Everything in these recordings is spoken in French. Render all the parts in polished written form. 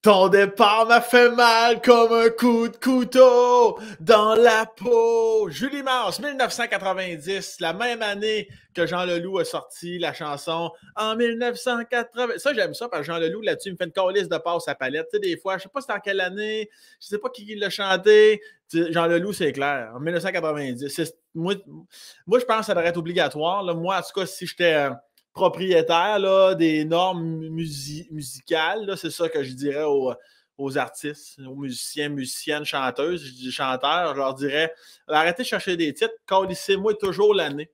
Ton départ m'a fait mal comme un coup de couteau dans la peau. Julie Mars, 1990, la même année que Jean Leloup a sorti la chanson en 1980. Ça, j'aime ça parce que Jean Leloup, là-dessus, il me fait une calisse de passe à palette. Tu sais, des fois, je sais pas c'était en quelle année, je sais pas qui l'a chanté. Jean Leloup, c'est clair, en 1990. Moi, je pense que ça devrait être obligatoire. Là. Moi, en tout cas, si j'étais propriétaire là, des normes musicales, là, c'est ça que je dirais aux artistes, aux musiciens, musiciennes, chanteuses, je dis chanteurs, je leur dirais arrêtez de chercher des titres, calissez-moi toujours l'année.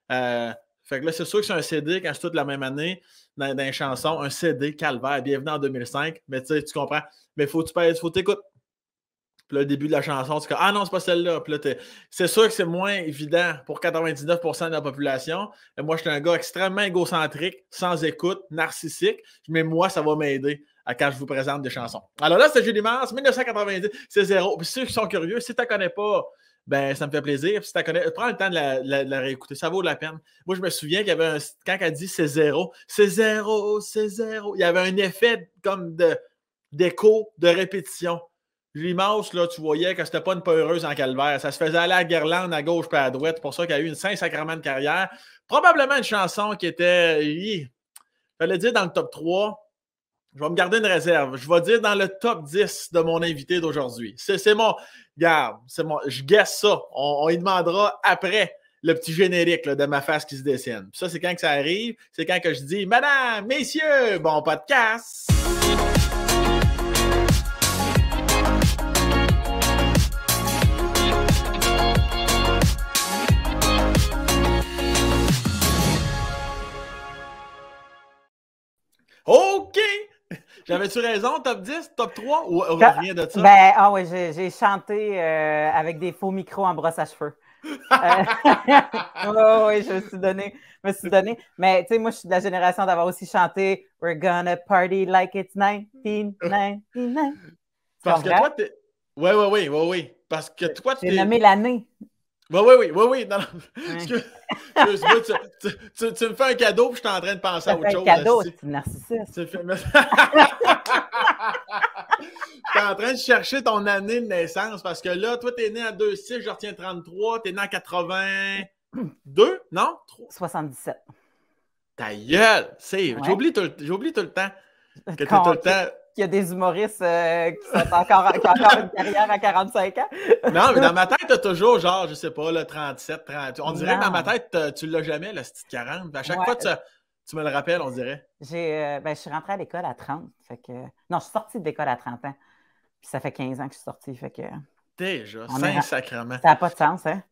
Fait que là, c'est sûr que c'est un CD quand c'est toute la même année dans les chansons, un CD, calvaire, bienvenue en 2005, mais tu comprends, mais faut que tu écoutes. Puis là, le début de la chanson, tu dis ah non, c'est pas celle-là. Puis là, c'est sûr que c'est moins évident pour 99% de la population. Et moi, je suis un gars extrêmement égocentrique, sans écoute, narcissique, mais moi, ça va m'aider quand je vous présente des chansons. Alors là, c'est Julie Mars, 1990, c'est zéro. Puis ceux qui sont curieux, si tu ne connais pas, ben ça me fait plaisir. Puis si tu connais, prends le temps de la réécouter, ça vaut la peine. Moi, je me souviens qu'il y avait quand elle dit c'est zéro, c'est zéro, c'est zéro. Il y avait un effet comme d'écho, de répétition. Julie Mars, là, tu voyais que c'était pas une peureuse en calvaire. Ça se faisait aller à Guerlain à gauche et à droite. C'est pour ça qu'il y a eu une Saint-Sacrement de carrière. Probablement une chanson qui était, j'allais dire dans le top 3. Je vais me garder une réserve. Je vais dire dans le top 10 de mon invité d'aujourd'hui. C'est mon, regarde, je guesse ça. On y demandera après le petit générique là, de ma face qui se dessine. Puis ça, c'est quand que ça arrive. C'est quand que je dis, madame, messieurs, bon podcast. OK! J'avais-tu raison, top 10, top 3 ou rien de ça? Ben, oui, j'ai chanté avec des faux micros en brosse à cheveux. Oui, je me suis donné. Mais tu sais, moi, je suis de la génération d'avoir aussi chanté We're gonna party like it's 1999. Parce que toi, t'es. Oui. Parce que toi, t'es. J'ai nommé l'année. Oui. Non. Excuse-moi, tu me fais un cadeau puis je suis en train de penser à autre chose. Un cadeau, c'est une narcissiste. Tu es en train de chercher ton année de naissance parce que là, toi, t'es né en 26, je retiens 33, t'es né en 82, non? 77. Ta gueule! Ouais. J'oublie tout le temps que t'es tout le temps. Qu'il y a des humoristes qui ont encore une carrière à 45 ans. Non, mais dans ma tête, t'as toujours genre, je sais pas, le 37, 38. On dirait que dans ma tête, tu l'as jamais, le petit 40. À chaque fois, tu me le rappelles, on dirait. Je suis rentrée à l'école à 30. Fait que... Non, je suis sortie de l'école à 30 ans. Puis ça fait 15 ans que je suis sortie. Fait que... Déjà, Saint-Sacrement. Ça n'a pas de sens, hein?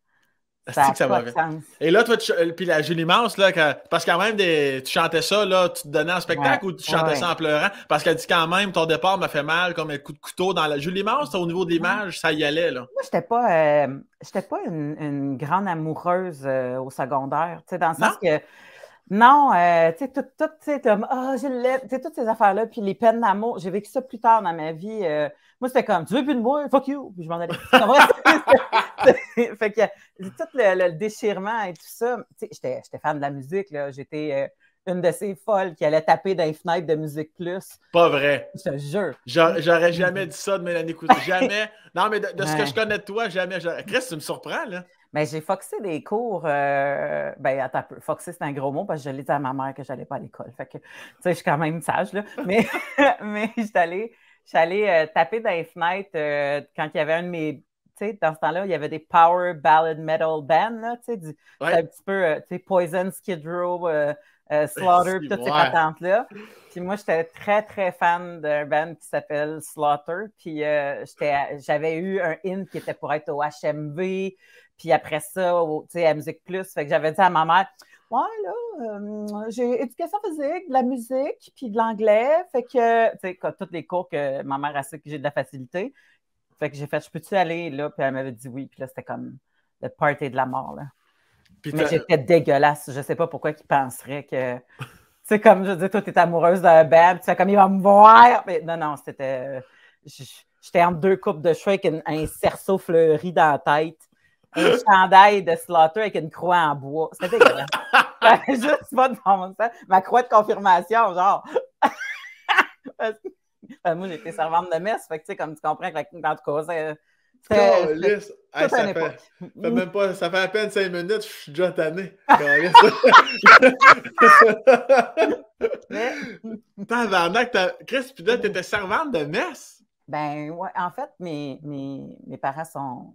Ça va bien. Et là, toi, puis la Julie Mars, là, parce que quand même, tu chantais ça, là, tu te donnais en spectacle ou tu chantais ça en pleurant? Parce qu'elle dit quand même, ton départ m'a fait mal comme un coup de couteau dans la Julie Mars, au niveau de l'image, ça y allait, là. Moi, j'étais pas une grande amoureuse au secondaire, tu sais, dans le sens que non, tu sais, tout, tu sais, comme, je l'aime, tu sais, toutes ces affaires-là, puis les peines d'amour, j'ai vécu ça plus tard dans ma vie. Moi, c'était comme, tu veux plus de moi, fuck you, puis je m'en allais. Fait que tout le déchirement et tout ça, tu sais, j'étais fan de la musique, là. J'étais une de ces folles qui allait taper dans les fenêtres de Musique Plus. Pas vrai. Je te jure. J'aurais jamais dit ça de Mélanie Coutu. Jamais. Non, mais de ce que je connais de toi, jamais. Chris, tu me surprends, là. Mais j'ai foxé des cours. Attends un peu. Foxé, c'est un gros mot parce que je l'ai dit à ma mère que je n'allais pas à l'école. Fait que, tu sais, je suis quand même sage, là. Mais je suis allée taper dans les fenêtres quand il y avait un de mes. Tu sais, dans ce temps-là, il y avait des power ballad metal bands, là. Tu sais, un petit peu, tu sais, Poison, Skid Row, Slaughter, toutes ces patentes-là. Puis moi, j'étais très, très fan d'un band qui s'appelle Slaughter. Puis j'avais eu un in qui était pour être au HMV. Puis après ça, tu sais, à Musique Plus. Fait que j'avais dit à ma mère, ouais, là, j'ai éducation physique, de la musique, puis de l'anglais. Fait que, tu sais, tous les cours que ma mère a su que j'ai de la facilité. Fait que j'ai fait, je peux-tu aller là? Puis elle m'avait dit oui. Puis là, c'était comme le party de la mort, là. Puis mais j'étais dégueulasse. Je sais pas pourquoi ils penseraient que... Tu sais, comme je dis, toi, t'es amoureuse d'un band. Tu sais, comme il va me voir. Mais non, c'était... J'étais entre deux coupes de cheveux avec un cerceau fleuri dans la tête. Un chandail de Slaughter avec une croix en bois. C'était dégueulasse. Juste pas de bon sens. Ma croix de confirmation, genre. Moi, j'étais servante de messe, fait que, tu sais, comme tu comprends, en tout cas, Calisse! Hey, toute une époque. fait même pas, ça fait à peine 5 minutes, je suis déjà tanné. Mais, Tabarnak, Chris, puis là, t'étais servante de messe? ben, ouais, en fait, mes parents sont.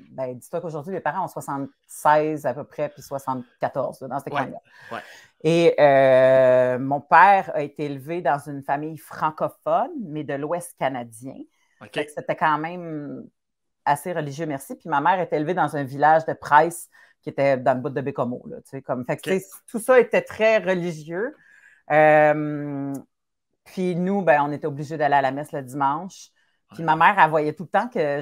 Ben, dis-toi qu'aujourd'hui, mes parents ont 76 à peu près, puis 74, là, dans ces coins-là. Ouais. Et mon père a été élevé dans une famille francophone, mais de l'Ouest canadien. OK. C'était quand même assez religieux, merci. Puis ma mère était élevée dans un village de Price qui était dans le bout de Bécomo. Là, comme, fait que, tout ça était très religieux. Puis nous, ben, on était obligés d'aller à la messe le dimanche. Puis ma mère, elle voyait tout le temps que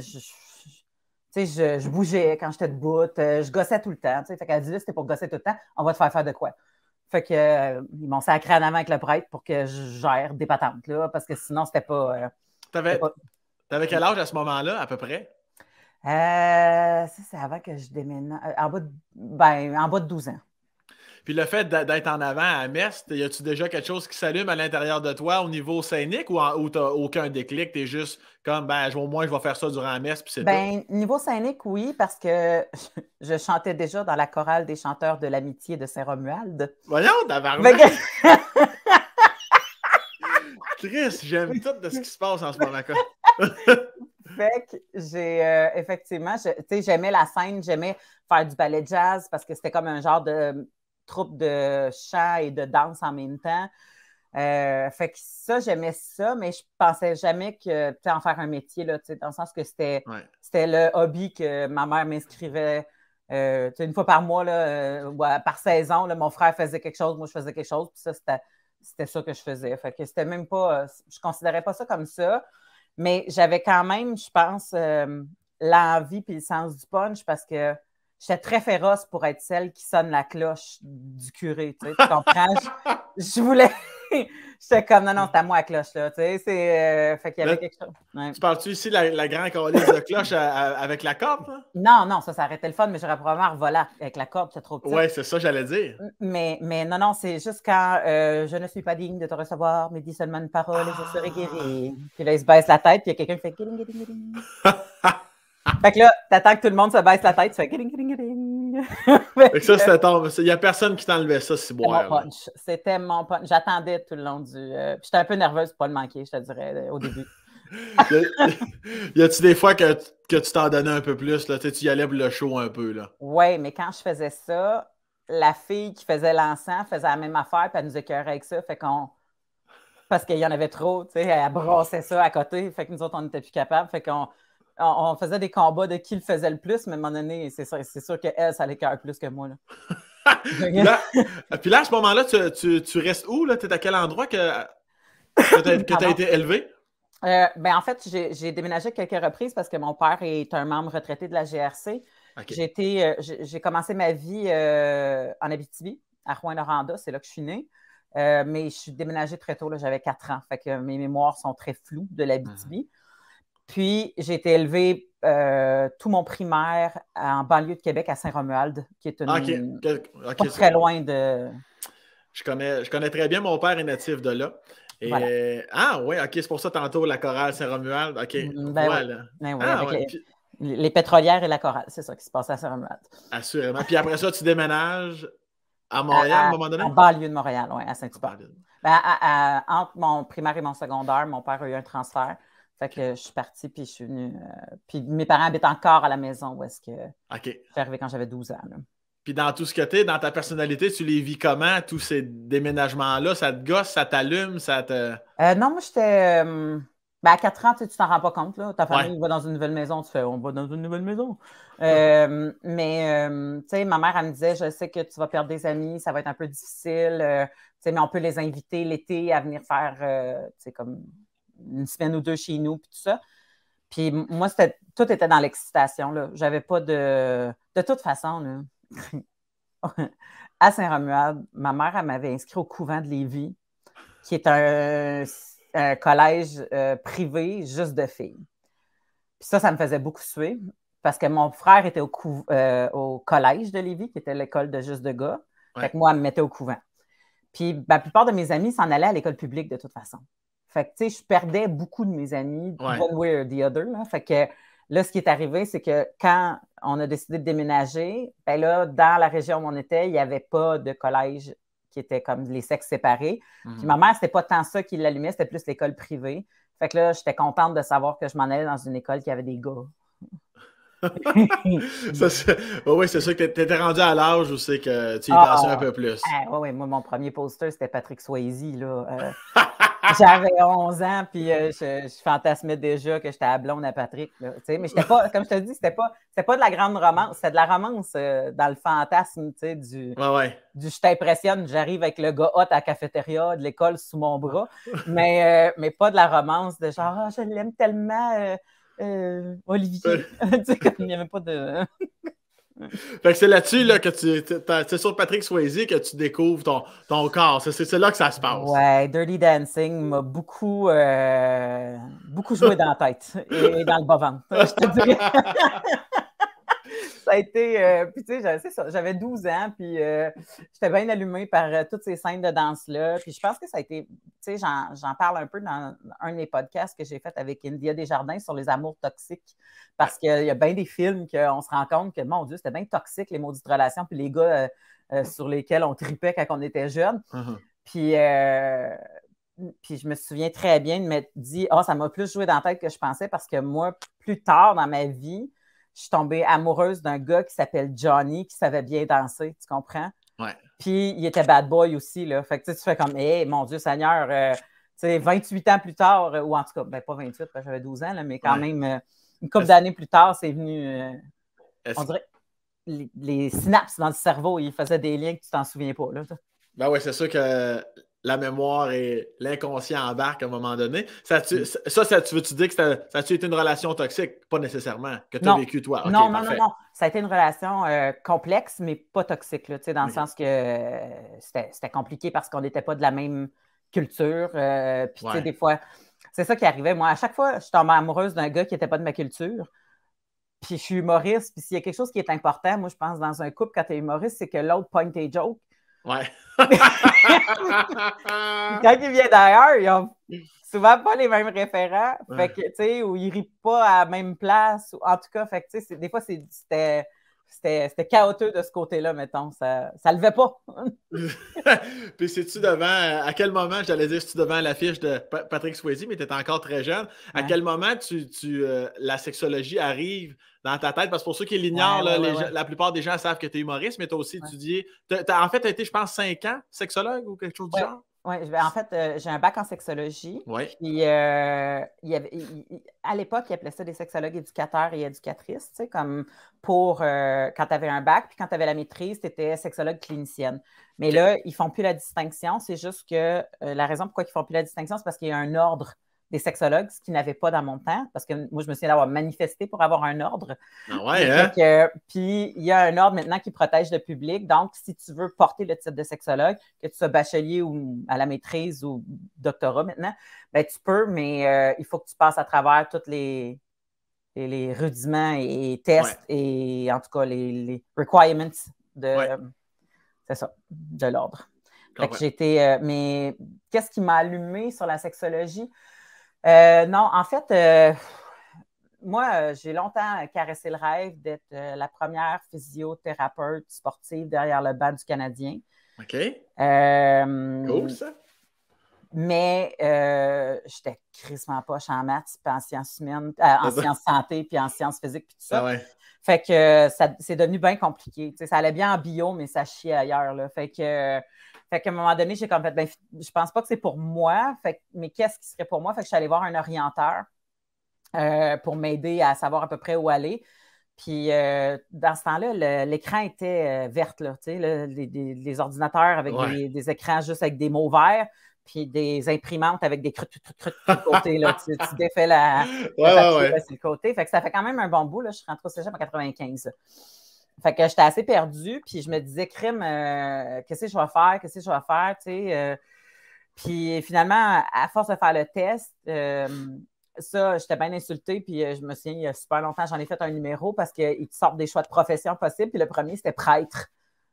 je bougeais quand j'étais debout, je gossais tout le temps. Fait qu'elle dit, là, c'était pour gosser tout le temps, on va te faire de quoi? Fait que ils m'ont sacré en avant avec le prêtre pour que je gère des patentes, là, parce que sinon, c'était pas... T'avais quel âge à ce moment-là, à peu près? Ça, c'est avant que je déménage. En bas de 12 ans. Puis le fait d'être en avant à Metz, y a-tu déjà quelque chose qui s'allume à l'intérieur de toi au niveau scénique ou t'as aucun déclic? T'es juste comme, ben, au moins, je vais faire ça durant la messe, puis c'est tout? Niveau scénique, oui, parce que je chantais déjà dans la chorale des chanteurs de l'amitié de Saint-Romuald. Voyons, tabarnak! Chris, j'aime tout de ce qui se passe en ce moment-là. Fait que j'ai effectivement, j'aimais la scène, j'aimais faire du ballet jazz parce que c'était comme un genre de troupe de chant et de danse en même temps. Fait que ça, j'aimais ça, mais je pensais jamais que en faire un métier, là, dans le sens que c'était le hobby que ma mère m'inscrivait une fois par mois, là, par saison. Là, mon frère faisait quelque chose, moi je faisais quelque chose, puis ça, c'était ça que je faisais. Fait que c'était même pas, je considérais pas ça comme ça, mais j'avais quand même, je pense, l'envie puis le sens du punch parce que j'étais très féroce pour être celle qui sonne la cloche du curé, tu comprends? Je voulais... J'étais comme, non, c'est à moi la cloche, là, tu sais, fait qu'il y avait quelque chose. Ouais. Tu parles-tu ici la grande calice de cloche avec la corde? Là? Non, ça arrêtait le fun, mais j'aurais probablement revolé avec la corde, c'est trop petit. Oui, c'est ça, j'allais dire. Mais non, c'est juste quand je ne suis pas digne de te recevoir, mais dis seulement une parole et je serai guéri. Puis là, il se baisse la tête, puis il y a quelqu'un qui fait guéring, guéring, guéring. Fait que là, t'attends que tout le monde se baisse la tête, tu fais guéring, guéring, guéring. Fait que ça, c'était ton. Il n'y a personne qui t'enlevait ça, si boire. C'était mon punch. J'attendais tout le long du. J'étais un peu nerveuse pour pas le manquer, je te dirais, au début. Y a-tu des fois que tu t'en donnais un peu plus, là, tu y allais pour le show un peu, là? Oui, mais quand je faisais ça, la fille qui faisait l'encens faisait la même affaire, puis elle nous écœurait avec ça, fait qu'on. Parce qu'il y en avait trop, tu sais, elle brassait ça à côté, fait que nous autres, on n'était plus capables, fait qu'on faisait des combats de qui le faisait le plus, mais à un moment donné, c'est sûr qu'elle, ça l'écœure plus que moi, là. Puis là, à ce moment-là, tu restes où, là? T'es à quel endroit que t'as été élevé? En fait, j'ai déménagé quelques reprises parce que mon père est un membre retraité de la GRC. Okay. J'ai commencé ma vie en Abitibi, à Rouyn-Noranda, c'est là que je suis née. Mais je suis déménagée très tôt, j'avais 4 ans. Fait que mes mémoires sont très floues de l'Abitibi. Puis, j'ai été élevée tout mon primaire en banlieue de Québec, à Saint-Romuald, qui est pas très loin de... Je connais très bien. Mon père est natif de là. Et... Voilà. Ah oui, OK, c'est pour ça tantôt la chorale Saint-Romuald. OK, voilà. Oui, avec les pétrolières et la chorale, c'est ça qui se passe à Saint-Romuald. Assurément. Puis après ça, tu déménages à Montréal à un moment donné? En banlieue de Montréal, oui, à Saint-Hubert. Entre mon primaire et mon secondaire, mon père a eu un transfert. Fait que je suis partie, puis je suis venue. Puis mes parents habitent encore à la maison où est-ce que je suis arrivée quand j'avais 12 ans. Là. Puis dans tout ce que tu es, dans ta personnalité, tu les vis comment, tous ces déménagements-là? Ça te gosse, ça t'allume, ça te... non, moi, j'étais... à 4 ans, tu t'en rends pas compte. Là. Ta famille va dans une nouvelle maison, tu fais « on va dans une nouvelle maison ». Mais, tu sais, ma mère, elle me disait « je sais que tu vas perdre des amis, ça va être un peu difficile, mais on peut les inviter l'été à venir faire, tu sais, comme... une semaine ou 2 chez nous, puis tout ça. Puis moi, tout était dans l'excitation. J'avais pas de... De toute façon, là, à Saint-Romuald, ma mère, elle m'avait inscrit au couvent de Lévis, qui est un collège privé juste de filles. Puis ça me faisait beaucoup suer, parce que mon frère était au collège de Lévis, qui était l'école de juste de gars. Ouais. Fait que moi, elle me mettait au couvent. Puis la plupart de mes amis s'en allaient à l'école publique de toute façon. Fait que, tu sais, je perdais beaucoup de mes amis, one way or the other. Là. Fait que là, ce qui est arrivé, c'est que quand on a décidé de déménager, ben là, dans la région où on était, il n'y avait pas de collège qui était comme les sexes séparés. Puis ma mère, c'était pas tant ça qui l'allumait, c'était plus l'école privée. Fait que là, j'étais contente de savoir que je m'en allais dans une école qui avait des gars. Oui, c'est sûr que tu étais rendu à l'âge où c'est que tu y pensais un peu plus. Oui, moi, mon premier poster, c'était Patrick Swayze. Là. J'avais 11 ans, puis je fantasmais déjà que j'étais à blonde à Patrick. Là, mais j'étais pas, comme je te dis, c'était pas de la grande romance, c'était de la romance dans le fantasme du je t'impressionne, j'arrive avec le gars hot à la cafétéria de l'école sous mon bras, mais pas de la romance de genre je l'aime tellement. Olivier. Tu sais, comme il n'y avait pas de. Fait que c'est là-dessus là, que c'est sur Patrick Swayze que tu découvres ton corps. C'est là que ça se passe. Ouais, Dirty Dancing m'a beaucoup joué dans la tête et dans le bas-ventre, je te dirais. Ça a été. Puis, tu sais, c'est ça, j'avais 12 ans, puis j'étais bien allumée par toutes ces scènes de danse-là. Puis, je pense que ça a été. Tu sais, j'en parle un peu dans un de mes podcasts que j'ai fait avec India Desjardins sur les amours toxiques. Parce qu'il y a bien des films qu'on se rend compte que, mon Dieu, c'était bien toxique, les maudites relations, puis les gars sur lesquels on tripait quand on était jeunes. Puis je me souviens très bien de m'être dit, ça m'a plus joué dans la tête que je pensais parce que moi, plus tard dans ma vie, je suis tombée amoureuse d'un gars qui s'appelle Johnny, qui savait bien danser, tu comprends? Ouais. Puis il était bad boy aussi, là. Fait que tu fais comme, mon Dieu Seigneur, 28 ans plus tard, ou en tout cas, pas 28, parce que j'avais 12 ans, là, mais quand même, une couple d'années plus tard, c'est venu, on dirait, les synapses dans le cerveau, ils faisaient des liens que tu t'en souviens pas, là. Ben oui, c'est sûr que la mémoire et l'inconscient embarquent à un moment donné. Tu veux-tu dire que ça a-tu été une relation toxique? Pas nécessairement, que tu as vécu toi. Okay, non. Ça a été une relation complexe, mais pas toxique, là, dans le sens que c'était compliqué parce qu'on n'était pas de la même culture. Puis, tu sais, des fois, c'est ça qui arrivait. Moi, à chaque fois, je tombais amoureuse d'un gars qui n'était pas de ma culture. Puis, je suis humoriste. Puis, s'il y a quelque chose qui est important, moi, je pense, dans un couple, quand tu es humoriste, c'est que l'autre pointe tes jokes. Ouais. Quand il vient d'ailleurs, ils ont souvent pas les mêmes référents. Fait que, tu sais, ou ils rient pas à la même place. En tout cas, fait que, tu sais, des fois, c'était chaotique de ce côté-là, mettons. Ça levait pas. Puis, c'est-tu devant, à quel moment, j'allais dire, c'est-tu devant l'affiche de Patrick Swayze, mais tu étais encore très jeune. À quel moment la sexologie arrive dans ta tête? Parce que pour ceux qui l'ignorent, la plupart des gens savent que tu es humoriste, mais tu as aussi étudié. En fait, tu as été, je pense, 5 ans sexologue ou quelque chose du genre? Oui, en fait, j'ai un bac en sexologie. Oui. Puis, à l'époque, ils appelaient ça des sexologues éducateurs et éducatrices, tu sais, comme pour quand tu avais un bac, puis quand tu avais la maîtrise, tu étais sexologue clinicienne. Mais là, ils ne font plus la distinction. C'est juste que la raison pourquoi ils ne font plus la distinction, c'est parce qu'il y a un ordre des sexologues, ce qu'ils n'avaient pas dans mon temps, parce que moi, je me souviens d'avoir manifesté pour avoir un ordre. Ah ouais, hein? Puis, il y a un ordre maintenant qui protège le public. Donc, si tu veux porter le titre de sexologue, que tu sois bachelier ou à la maîtrise ou doctorat maintenant, ben tu peux, mais il faut que tu passes à travers tous les rudiments et tests et en tout cas les requirements c'est ça, de l'ordre. Fait que j'étais... mais qu'est-ce qui m'a allumé sur la sexologie? Non, en fait, moi, j'ai longtemps caressé le rêve d'être la première physiothérapeute sportive derrière le banc du Canadien. OK. Cool, ça. Mais j'étais crissement poche en maths, puis en sciences humaines, en sciences santé, puis en sciences physiques, puis tout ça. Fait que c'est devenu bien compliqué. Ça allait bien en bio, mais ça chiait ailleurs, là. Fait qu'à un moment donné, j'ai comme fait, je pense pas que c'est pour moi, mais qu'est-ce qui serait pour moi? Fait que je suis allée voir un orienteur pour m'aider à savoir à peu près où aller. Puis dans ce temps-là, l'écran était verte, là, les ordinateurs avec des écrans juste avec des mots verts, puis des imprimantes avec des croûtes sur le côté. Là, tu défais la papier sur le côté. Fait que ça fait quand même un bon bout. Là, je suis rentrée au cégep en 95. Fait que j'étais assez perdue, puis je me disais, crime, qu'est-ce que je vais faire? Qu'est-ce que je vais faire? Tu sais, puis finalement, à force de faire le test, ça, j'étais bien insultée, puis je me souviens, il y a super longtemps, j'en ai fait un numéro parce qu'ils te sortent des choix de profession possibles, puis le premier, c'était prêtre.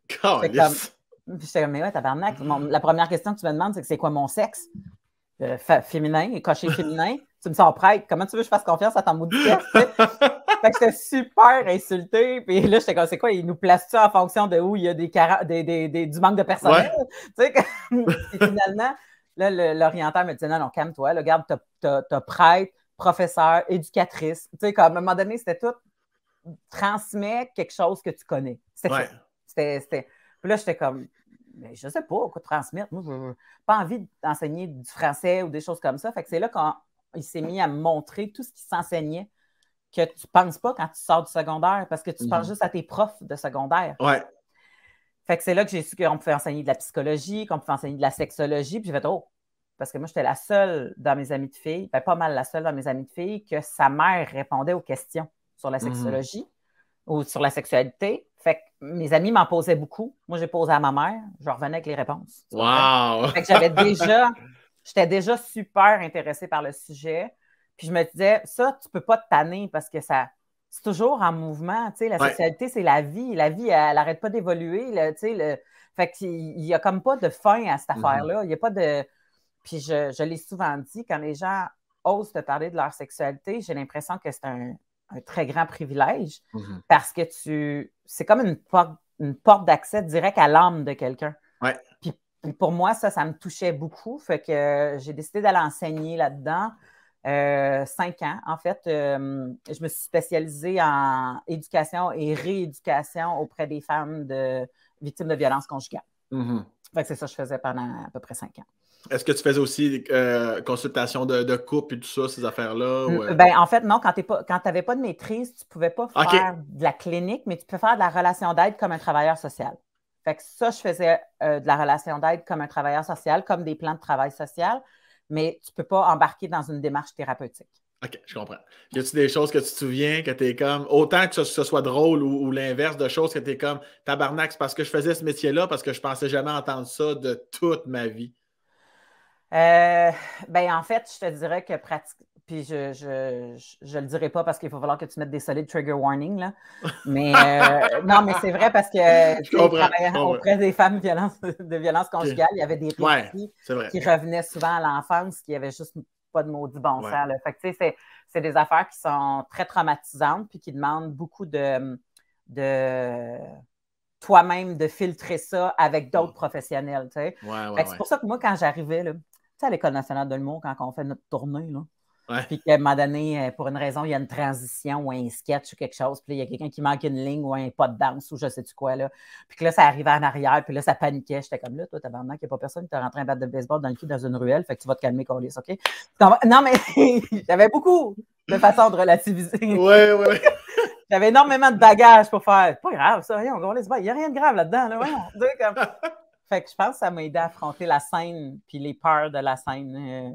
J'étais comme, mais ouais, tabarnak, la première question que tu me demandes, c'est quoi mon sexe? féminin, cocher féminin. Tu me sens prête. Comment tu veux que je fasse confiance à ton maudit test? Fait que j'étais super insultée. Puis là, j'étais comme, c'est quoi, ils nous placent-tu en fonction de où il y a du manque de personnel? Ouais. Et finalement, là, l'orienteur me disait, non, calme-toi. Là, regarde, t'as prêtre, professeur, éducatrice. Tu sais, comme à un moment donné, c'était tout. Transmets quelque chose que tu connais. C'était ça. Puis là, j'étais comme, mais je sais pas quoi transmettre. Moi, je n'ai pas envie d'enseigner du français ou des choses comme ça. Fait que c'est là qu'il s'est mis à me montrer tout ce qui s'enseignait que tu ne penses pas quand tu sors du secondaire parce que tu penses juste à tes profs de secondaire. Ouais. Fait que c'est là que j'ai su qu'on pouvait enseigner de la psychologie, qu'on pouvait enseigner de la sexologie. Puis j'ai fait, parce que moi, j'étais la seule dans mes amis de filles, pas mal la seule dans mes amis de filles, que sa mère répondait aux questions sur la sexologie ou sur la sexualité. Fait que mes amis m'en posaient beaucoup. Moi, j'ai posé à ma mère. Je revenais avec les réponses. Wow! Fait que j'étais déjà super intéressée par le sujet. Puis je me disais, ça, tu peux pas te tanner parce que c'est toujours en mouvement. Tu sais, la sexualité, c'est la vie. La vie, elle n'arrête pas d'évoluer. Fait qu'il n'y a comme pas de fin à cette affaire-là. Il n'y a pas de... Puis je l'ai souvent dit, quand les gens osent te parler de leur sexualité, j'ai l'impression que c'est un très grand privilège parce que c'est comme une porte d'accès direct à l'âme de quelqu'un. Ouais. Puis pour moi, ça me touchait beaucoup. Fait que j'ai décidé d'aller enseigner là-dedans. 5 ans, en fait. Je me suis spécialisée en éducation et rééducation auprès des femmes victimes de violences conjugales. Fait que c'est ça que je faisais pendant à peu près 5 ans. Est-ce que tu faisais aussi consultation de couple et tout ça, ces affaires-là? Ou... Ben, en fait, non. Quand tu n'avais pas de maîtrise, tu ne pouvais pas faire de la clinique, mais tu peux faire de la relation d'aide comme un travailleur social. Fait que ça, je faisais de la relation d'aide comme un travailleur social, comme des plans de travail social, mais tu ne peux pas embarquer dans une démarche thérapeutique. OK, je comprends. Y a-t-il des choses que tu te souviens que tu es comme, autant que ce soit drôle ou l'inverse de choses que tu es comme, tabarnak, c'est parce que je faisais ce métier-là, parce que je pensais jamais entendre ça de toute ma vie? Ben, en fait, je te dirais que puis je le dirai pas parce qu'il va falloir que tu mettes des solides trigger warnings, là. Mais non, mais c'est vrai parce que auprès des femmes de violence conjugale, il y avait des récits qui revenaient souvent à l'enfance, qui n'avaient juste pas de maudit bon sens. Là. Fait que, tu sais, c'est des affaires qui sont très traumatisantes puis qui demandent beaucoup de toi-même de filtrer ça avec d'autres professionnels. Tu sais. C'est pour ça que moi, quand j'arrivais, là, tu sais, à l'École nationale de l'humour, quand on fait notre tournée, là, puis qu'à un moment donné, pour une raison, il y a une transition ou un sketch ou quelque chose, puis là, il y a quelqu'un qui manque une ligne ou un pas de danse ou je sais-tu quoi, là. Puis que là, ça arrivait en arrière, puis là, ça paniquait. J'étais comme là, toi, tabarnak, il n'y a pas personne qui t'a rentré un bat de baseball dans le cul dans une ruelle, fait que tu vas te calmer, Colis, OK? Non, mais j'avais beaucoup de façons de relativiser. Ouais. J'avais énormément de bagages pour faire. Pas grave, ça, rien, il n'y a rien de grave là-dedans, là, voyons. Fait que je pense que ça m'a aidé à affronter la scène puis les peurs de la scène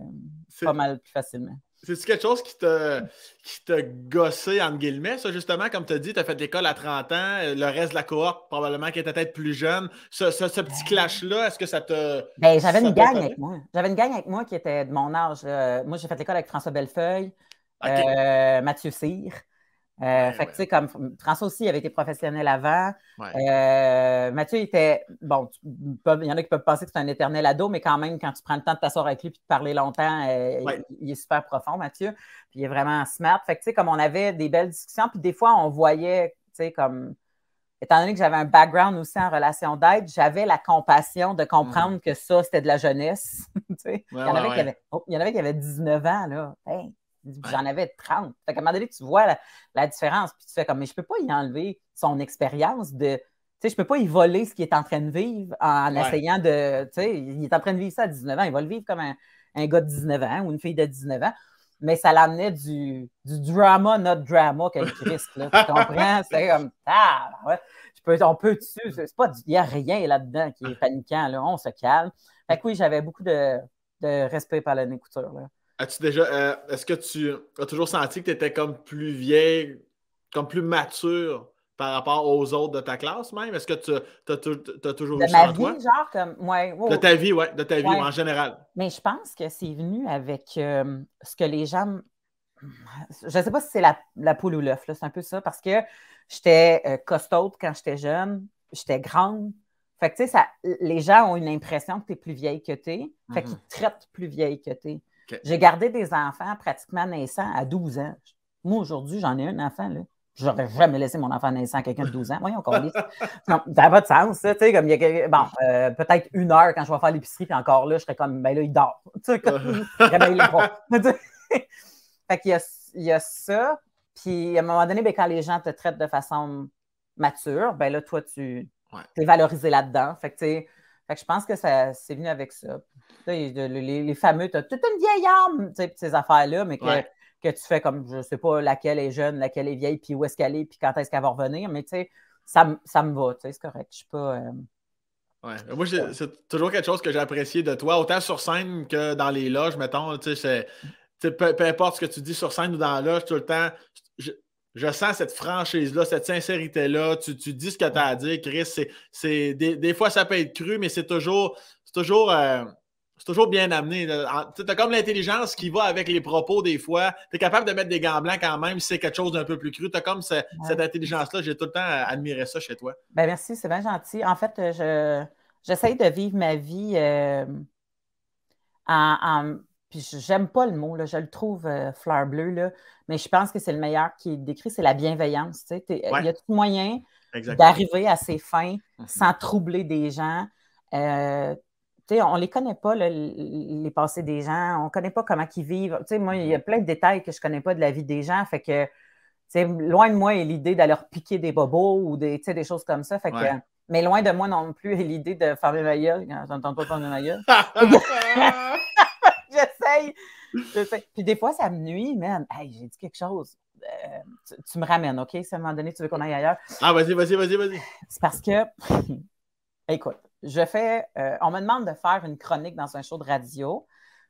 pas mal plus facilement. C'est-tu quelque chose qui t'a gossé, entre guillemets, ça, justement, comme tu as dit, tu as fait l'école à 30 ans, le reste de la cohorte, probablement, qui était peut-être plus jeune. Ce petit clash-là, est-ce que ça te... Ben, j'avais une gang avec moi. J'avais une gang avec moi qui était de mon âge. Moi, j'ai fait l'école avec François Bellefeuille, Mathieu Cyr. Fait que, tu sais, comme François aussi avait été professionnel avant. Mathieu était, bon, il y en a qui peuvent penser que c'est un éternel ado, mais quand même, quand tu prends le temps de t'asseoir avec lui et de parler longtemps, il est super profond, Mathieu. Puis il est vraiment smart. Fait que, tu sais, comme on avait des belles discussions, puis des fois, on voyait, tu sais, comme, étant donné que j'avais un background aussi en relation d'aide, j'avais la compassion de comprendre que ça, c'était de la jeunesse. Il y en avait qui avaient 19 ans, là. Hey. J'en avais 30. Fait qu'à un moment donné, tu vois la différence, puis tu fais comme, mais je peux pas y enlever son expérience de, tu sais, je peux pas y voler ce qu'il est en train de vivre en essayant de, tu sais, il est en train de vivre ça à 19 ans, il va le vivre comme un gars de 19 ans ou une fille de 19 ans, mais ça l'amenait du drama, not drama, quel Christ, là, tu comprends? C'est comme, on peut dessus, c'est pas, il y a rien là-dedans qui est paniquant, là, on se calme. Fait que oui, j'avais beaucoup de respect par la nez couture, là. Est-ce que tu as toujours senti que tu étais comme plus vieille, comme plus mature par rapport aux autres de ta classe même? Est-ce que tu as toujours eu ça en toi? De ma vie, genre, comme, De ta vie, oui, de ta vie en général. Mais je pense que c'est venu avec ce que les gens... Je ne sais pas si c'est la poule ou l'œuf, c'est un peu ça, parce que j'étais costaude quand j'étais jeune, j'étais grande, Fait que, tu sais, les gens ont une impression que tu es plus vieille que tu es. Fait qu'ils te traitent plus vieille que tu es. Okay. J'ai gardé des enfants pratiquement naissants à 12 ans. Moi, aujourd'hui, j'en ai un enfant, là. J'aurais jamais laissé mon enfant naissant à quelqu'un de 12 ans. Voyons, qu'on lit. Ça n'a pas de sens, ça. Tu sais, comme il y a bon, peut-être 1 heure quand je vais faire l'épicerie, puis encore là, je serais comme, ben là, il dort. Tu sais, comme, réveille-le pas. Fait qu'il y a ça. Puis, à un moment donné, ben, quand les gens te traitent de façon mature, ben là, toi, tu es valorisé là-dedans. Fait que je pense que c'est venu avec ça. Les fameux, tu as toute une vieille âme, ces affaires-là, mais que tu fais comme, je ne sais pas laquelle est jeune, laquelle est vieille, puis où est-ce qu'elle est, puis quand est-ce qu'elle va revenir. Mais tu sais, ça me va, tu sais, c'est correct. Je suis pas... Ouais. Moi, c'est toujours quelque chose que j'ai apprécié de toi, autant sur scène que dans les loges, mettons. Tu sais, peu importe ce que tu dis sur scène ou dans la loge, tout le temps, je sens cette franchise-là, cette sincérité-là. Tu dis ce que tu as à dire, Chris. Des fois, ça peut être cru, mais c'est toujours bien amené. Tu as comme l'intelligence qui va avec les propos des fois. Tu es capable de mettre des gants blancs quand même si c'est quelque chose d'un peu plus cru. Tu as comme cette intelligence-là. J'ai tout le temps admiré ça chez toi. Ben merci, c'est bien gentil. En fait, j'essaye de vivre ma vie puis j'aime pas le mot, là, je le trouve fleur bleue, là, mais je pense que c'est le meilleur qui est décrit, c'est la bienveillance. Il y a tout moyen d'arriver à ses fins sans troubler des gens. On ne les connaît pas, là, les passés des gens, on ne connaît pas comment ils vivent. Moi, il y a plein de détails que je ne connais pas de la vie des gens, fait que loin de moi est l'idée d'aller leur piquer des bobos ou des choses comme ça. Fait que, mais loin de moi non plus est l'idée de fermer ma gueule. J'entends pas fermer ma gueule. J'essaye. Puis des fois, ça me nuit, man. Hey, j'ai dit quelque chose. Tu me ramènes, OK? Si à un moment donné, tu veux qu'on aille ailleurs. Ah, vas-y. C'est parce que, écoute, on me demande de faire une chronique dans un show de radio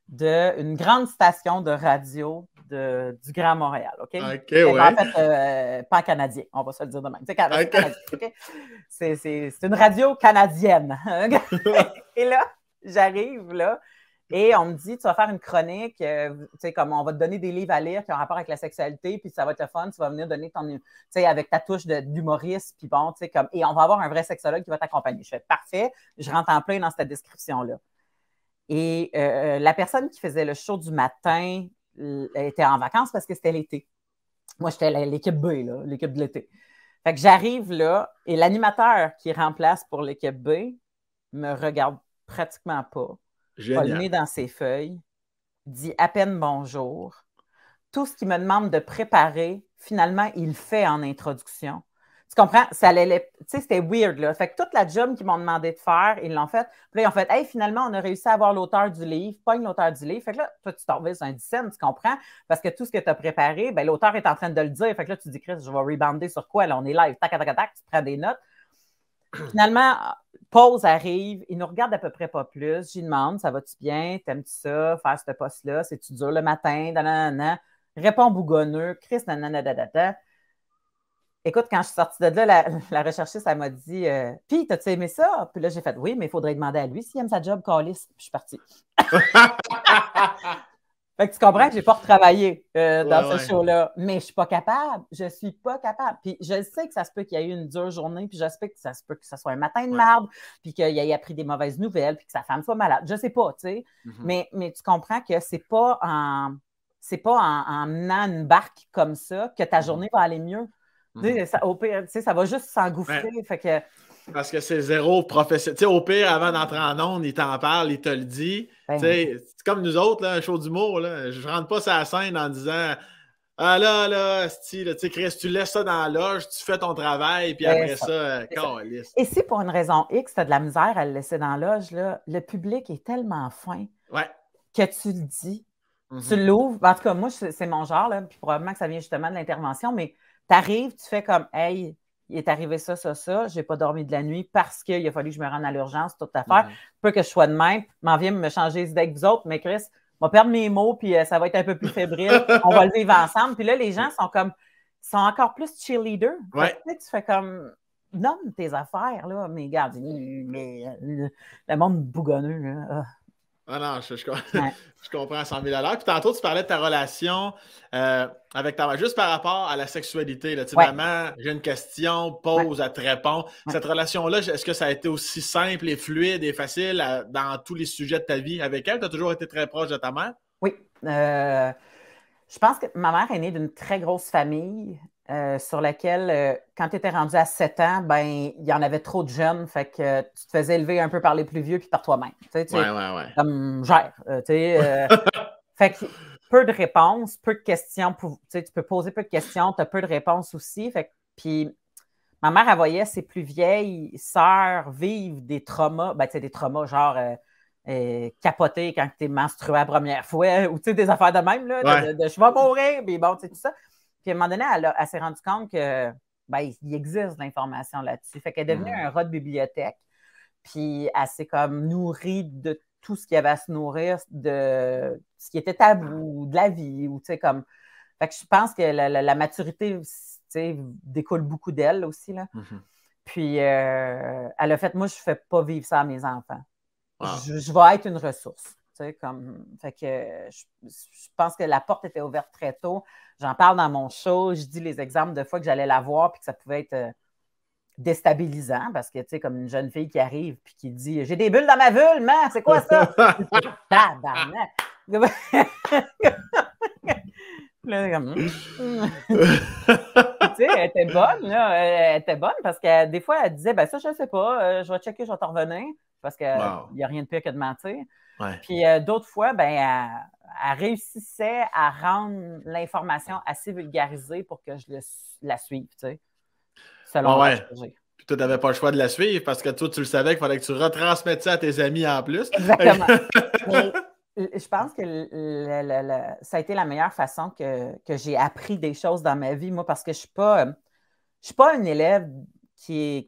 d'une grande station de radio du Grand Montréal, OK? En fait, pas canadien, on va se le dire de même. C'est canadien, OK? C'est une radio canadienne. Et là, j'arrive, là, et on me dit, tu vas faire une chronique, comme on va te donner des livres à lire qui ont rapport avec la sexualité, puis ça va être le fun, tu vas venir donner ton, avec ta touche d'humoriste, puis bon, et on va avoir un vrai sexologue qui va t'accompagner. Je fais, parfait, je rentre en plein dans cette description-là. Et la personne qui faisait le show du matin était en vacances parce que c'était l'été. Moi, j'étais l'équipe B, là, l'équipe de l'été. Fait que j'arrive là, et l'animateur qui remplace pour l'équipe B me regarde pratiquement pas. Génial. A le nez dans ses feuilles, dit à peine bonjour. Tout ce qu'il me demande de préparer, finalement, il le fait en introduction. Tu comprends? C'était weird, là. Fait que toute la job qu'ils m'ont demandé de faire, ils l'ont fait. Puis là, ils ont fait, hey, finalement, on a réussi à avoir l'auteur du livre, pogne l'auteur du livre. Fait que là, toi, tu t'en reviens sur un 10 cents, tu comprends? Parce que tout ce que tu as préparé, ben, l'auteur est en train de le dire. Fait que là, tu dis, Chris, je vais rebounder sur quoi? Là, on est live, tac, tac, tac, tac, tu prends des notes. Finalement, pause arrive, il nous regarde à peu près pas plus. J'y demande, ça va-tu bien? T'aimes-tu ça? Faire ce poste-là? C'est-tu dur le matin? Nanana. Réponds bougonneux. Chris, nanana. Écoute, quand je suis sortie de là, la recherchiste, elle m'a dit puis, t'as-tu aimé ça? Puis là, j'ai fait oui, mais il faudrait demander à lui s'il aime sa job, Callis. Puis je suis partie. Fait que tu comprends que je n'ai pas retravaillé dans ce show-là, mais je ne suis pas capable. Je ne suis pas capable. Puis je sais que ça se peut qu'il y ait eu une dure journée, puis je sais que ça se peut que ce soit un matin de marde, puis qu'il ait appris des mauvaises nouvelles, puis que sa femme soit malade. Je ne sais pas, tu sais. Mais tu comprends que c'est pas en menant une barque comme ça que ta journée va aller mieux. Au pire, ça va juste s'engouffrer. Fait que... Parce que c'est zéro professionnel. Au pire, avant d'entrer en ondes, il t'en parle, il te le dit. C'est comme nous autres, là, un show d'humour. Là, je ne rentre pas sur la scène en disant ah là, Chris, tu laisses ça dans la loge, tu fais ton travail, puis après ça, calisse. Et si pour une raison X, tu as de la misère à le laisser dans la loge, là, le public est tellement fin que tu le dis. Tu l'ouvres. En tout cas, moi, c'est mon genre, là, puis probablement que ça vient justement de l'intervention, mais tu arrives, tu fais comme hey, il est arrivé ça, je n'ai pas dormi de la nuit parce qu'il a fallu que je me rende à l'urgence, toute affaire. Peu que je sois de même, m'en viens me changer les idées avec vous autres, mais Chris, on va perdre mes mots, puis ça va être un peu plus fébrile. On va le vivre ensemble. Puis là, les gens sont encore plus cheerleaders. Tu fais comme, nomme tes affaires, là, mais regarde, le monde bougonneux, là. Ah non, Ouais. je comprends à 100 000 à l'heure. Puis tantôt, tu parlais de ta relation avec ta mère, juste par rapport à la sexualité. Là. Tu sais, Ouais. maman, j'ai une question, Ouais. pose, elle te répond. Ouais. Cette relation-là, est-ce que ça a été aussi simple et fluide et facile dans tous les sujets de ta vie avec elle? Tu as toujours été très proche de ta mère? Oui. Je pense que ma mère est née d'une très grosse famille sur laquelle, quand tu étais rendu à 7 ans, ben il y en avait trop de jeunes, fait que tu te faisais élever un peu par les plus vieux puis par toi-même. Tu sais, Ouais. comme gère. Fait que peu de réponses, peu de questions. Tu peux poser peu de questions, tu as peu de réponses aussi. Fait que, puis ma mère, elle voyait ses plus vieilles sœurs vivre des traumas, ben, tu sais, des traumas genre capoter quand tu es menstruée la première fois, ou des affaires de même, là, Ouais. de je vais mourir, puis bon, tu sais, tout ça. Puis à un moment donné, elle s'est rendue compte que ben, il existe de l'information là-dessus. Fait qu'elle est devenue un rat de bibliothèque, puis elle s'est comme nourrie de tout ce qu'il y avait à se nourrir, de ce qui était tabou, de la vie, ou tu sais, comme. Fait que je pense que la maturité, tu sais, découle beaucoup d'elle aussi, là. Puis, elle a fait, moi, je ne fais pas vivre ça à mes enfants. Wow. Je vais être une ressource. Tu sais, comme, fait que je pense que la porte était ouverte très tôt. J'en parle dans mon show. Je dis les exemples de fois que j'allais la voir puis que ça pouvait être déstabilisant parce que, tu sais, comme une jeune fille qui arrive puis qui dit « J'ai des bulles dans ma vulve, man! C'est quoi ça? » Tabarnak! Là, comme, tu sais, elle était bonne, là. Elle était bonne parce que des fois, elle disait, ben ça, je ne sais pas, je vais checker, je vais t'en revenir parce qu'il n'y a rien de pire que de mentir. Ouais. Puis d'autres fois, ben, elle réussissait à rendre l'information assez vulgarisée pour que je la suive, tu sais, selon l'âge que j'ai. Puis toi, tu n'avais pas le choix de la suivre parce que toi, tu le savais qu'il fallait que tu retransmettes ça à tes amis en plus. Exactement. Mais je pense que ça a été la meilleure façon que j'ai appris des choses dans ma vie, moi, parce que je ne suis pas une élève qui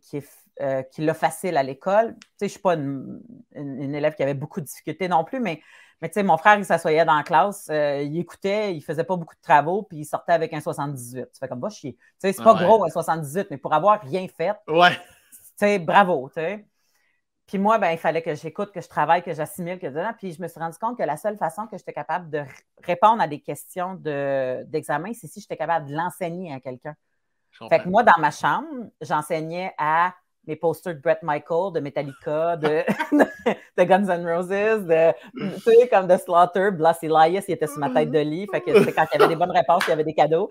l'a facile à l'école. Tu sais, je ne suis pas une élève qui avait beaucoup de difficultés non plus, mais tu sais, mon frère, il s'assoyait dans la classe, il écoutait, il ne faisait pas beaucoup de travaux, puis il sortait avec un 78. Tu fais comme, va chier. Tu sais, c'est pas gros un 78, mais pour avoir rien fait, tu sais, bravo, tu sais. Puis moi, ben, il fallait que j'écoute, que je travaille, que j'assimile, puis je me suis rendu compte que la seule façon que j'étais capable de répondre à des questions d'examen, c'est si j'étais capable de l'enseigner à quelqu'un. Fait que moi, dans ma chambre, j'enseignais à mes posters de Bret Michael, de Metallica, de Guns N' Roses, tu sais, comme de Slaughter, Blas Elias, il était sur ma tête de lit. Fait que c'était quand il y avait des bonnes réponses, il y avait des cadeaux.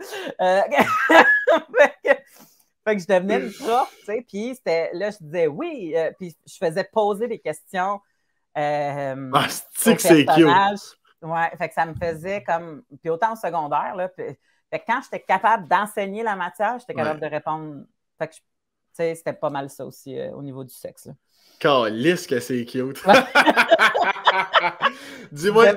Fait que je devenais une prof, tu sais, puis là, je disais oui, puis je faisais poser des questions c'est que c'est cute. Ouais, fait que ça me faisait comme, puis autant au secondaire, là, fait que quand j'étais capable d'enseigner la matière, j'étais capable de répondre. Fait que, tu sais, c'était pas mal ça aussi au niveau du sexe, là. Calisse que c'est cute. Dis-moi que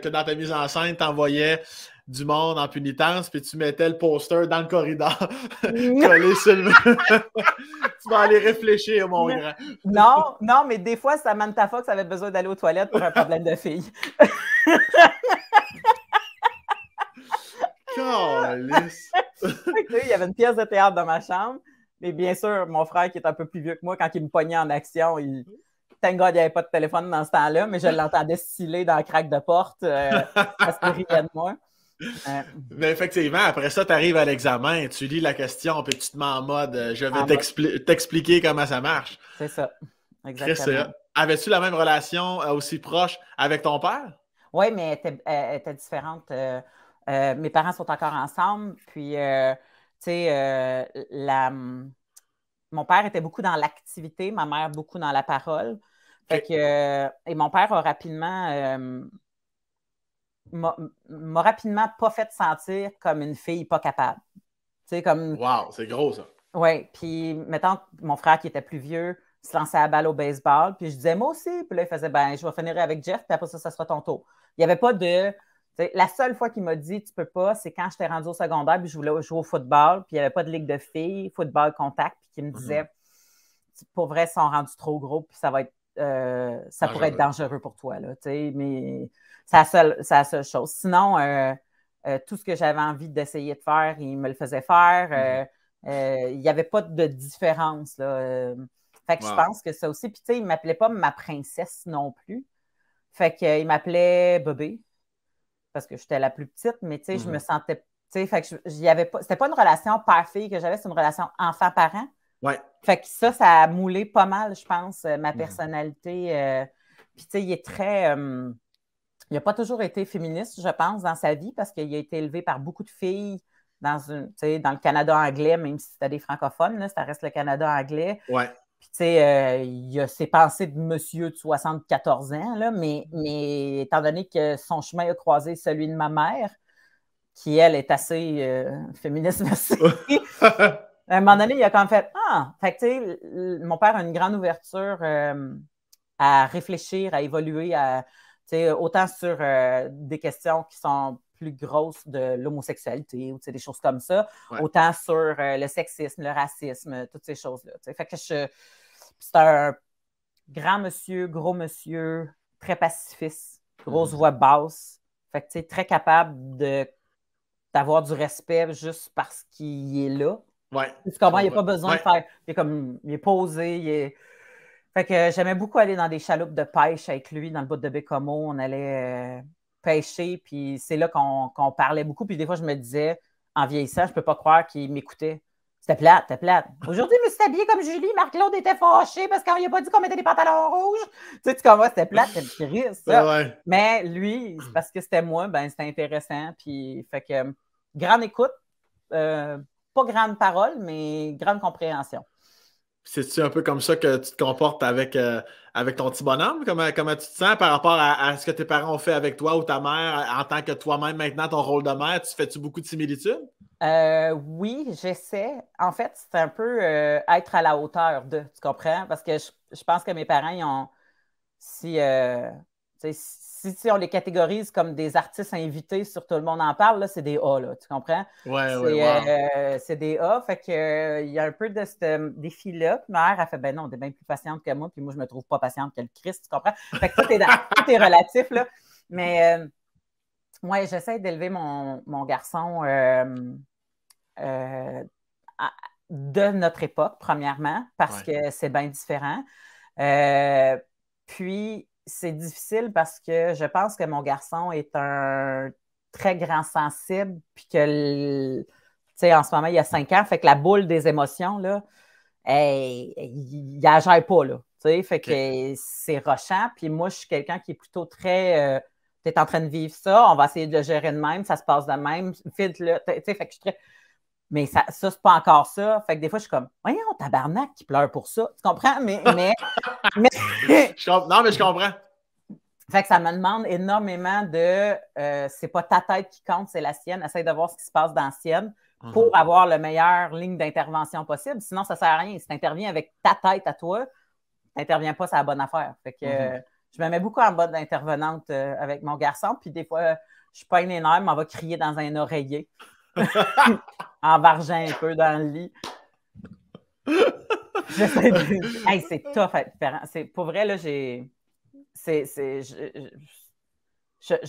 dans ta mise en scène, t'envoyais du monde en punitence, puis tu mettais le poster dans le corridor, collé sur le... Tu vas aller réfléchir, mon grand. Non, mais des fois, Samantha Fox avait besoin d'aller aux toilettes pour un problème de fille. Calisse! Il y avait une pièce de théâtre dans ma chambre, mais bien sûr, mon frère, qui est un peu plus vieux que moi, quand il me pognait en action, thank God, il n'y avait pas de téléphone dans ce temps-là, mais je l'entendais sciller dans la craque de porte parce qu'il riait de moi. Mais effectivement, après ça, tu arrives à l'examen, tu lis la question, puis tu te mets en mode je vais t'expliquer comment ça marche. C'est ça. Exactement. Avais-tu la même relation aussi proche avec ton père? Oui, mais elle était différente. Mes parents sont encore ensemble, puis tu sais, mon père était beaucoup dans l'activité, ma mère beaucoup dans la parole. Fait que, et mon père a rapidement m'a rapidement pas fait sentir comme une fille pas capable. Tu sais, comme... Wow, c'est gros ça. Oui, puis mettons, mon frère qui était plus vieux se lançait à la balle au baseball, puis je disais moi aussi, puis là il faisait ben je vais finir avec Jeff, puis après ça sera ton tour. Il n'y avait pas de... La seule fois qu'il m'a dit tu peux pas, c'est quand j'étais rendu au secondaire, puis je voulais jouer au football, puis il n'y avait pas de ligue de filles, football contact, puis qu'il me disait pour vrai, ils sont rendus trop gros, puis ça va être ça pourrait être dangereux pour toi, là, mais c'est la seule chose. Sinon, tout ce que j'avais envie d'essayer de faire, il me le faisait faire. Il n'y avait pas de différence, là. Fait que je pense que ça aussi. Puis, tu sais, il ne m'appelait pas ma princesse non plus. Fait qu'il m'appelait Bébé parce que j'étais la plus petite, mais tu sais, je me sentais. Tu sais, fait que j'y avais pas. C'était pas une relation père-fille que j'avais, c'est une relation enfant-parent. Ouais. Fait que ça a moulé pas mal, je pense, ma personnalité. Puis, tu sais, il est très. Il n'a pas toujours été féministe, je pense, dans sa vie, parce qu'il a été élevé par beaucoup de filles dans le Canada anglais, même si c'était des francophones, là, ça reste le Canada anglais. Ouais. Puis, tu sais, il a ses pensées de monsieur de 74 ans, là, mais étant donné que son chemin a croisé celui de ma mère, qui, elle, est assez féministe, merci. À un moment donné, il a quand même fait « Ah! » Fait que, tu sais, mon père a une grande ouverture à réfléchir, à évoluer, autant sur des questions qui sont plus grosses de l'homosexualité ou des choses comme ça, autant sur le sexisme, le racisme, toutes ces choses-là. Fait que c'est un grand monsieur, gros monsieur, très pacifiste, grosse voix basse. Fait que très capable d'avoir du respect juste parce qu'il est là. Ouais. Tu comprends, il n'y a pas besoin de faire. Il est posé, Fait que j'aimais beaucoup aller dans des chaloupes de pêche avec lui, dans le bout de Bécomo. On allait pêcher, puis c'est là qu'on parlait beaucoup. Puis des fois, je me disais, en vieillissant, je ne peux pas croire qu'il m'écoutait. C'était plate, c'était plate. Aujourd'hui, je me suis habillée comme Julie. Marc-Claude était fâché parce qu'on lui a pas dit qu'on mettait des pantalons rouges. Tu comprends, c'était plate, c'était triste, ça. Ouais. Mais lui, parce que c'était moi, ben c'était intéressant. Puis, fait que, grande écoute, pas grande parole, mais grande compréhension. C'est-tu un peu comme ça que tu te comportes avec ton petit bonhomme? Comment tu te sens par rapport à ce que tes parents ont fait avec toi ou ta mère en tant que toi-même maintenant, ton rôle de mère? Fais-tu beaucoup de similitudes? Oui, j'essaie. En fait, c'est un peu être à la hauteur de, tu comprends? Parce que je pense que mes parents, ils ont, si on les catégorise comme des artistes invités sur Tout le monde en parle, là, c'est des A, là, tu comprends? C'est des A, fait que il y a un peu de ce défi-là. Puis ma mère a fait, ben non, t'es bien plus patiente que moi, puis moi, je me trouve pas patiente que le Christ, tu comprends? Fait que tout est relatif, là. Mais moi, j'essaie d'élever mon garçon de notre époque, premièrement, parce que c'est bien différent. Puis, c'est difficile parce que je pense que mon garçon est un très grand sensible, puis que, tu sais, en ce moment, il y a 5 ans, fait que la boule des émotions, là, il la gère pas, là. Tu sais, fait que c'est rochant. Puis moi, je suis quelqu'un qui est plutôt très... tu es en train de vivre ça, on va essayer de le gérer de même, ça se passe de même, filtre-le. Tu sais, fait que je suis très... Mais ça, c'est pas encore ça. Fait que des fois, je suis comme, voyons, tabarnak qui pleure pour ça. Tu comprends? Mais... Non, mais je comprends. Fait que ça me demande énormément de c'est pas ta tête qui compte, c'est la sienne. Essaye de voir ce qui se passe dans la sienne pour avoir la meilleure ligne d'intervention possible. Sinon, ça sert à rien. Si tu interviens avec ta tête à toi, tu n'interviens pas sur la bonne affaire. Fait que je me mets beaucoup en mode d'intervenante avec mon garçon. Puis des fois, je peine les nerfs, m'en va crier dans un oreiller. En vargeant un peu dans le lit. Hey, c'est tough à être différent. Pour vrai, là, je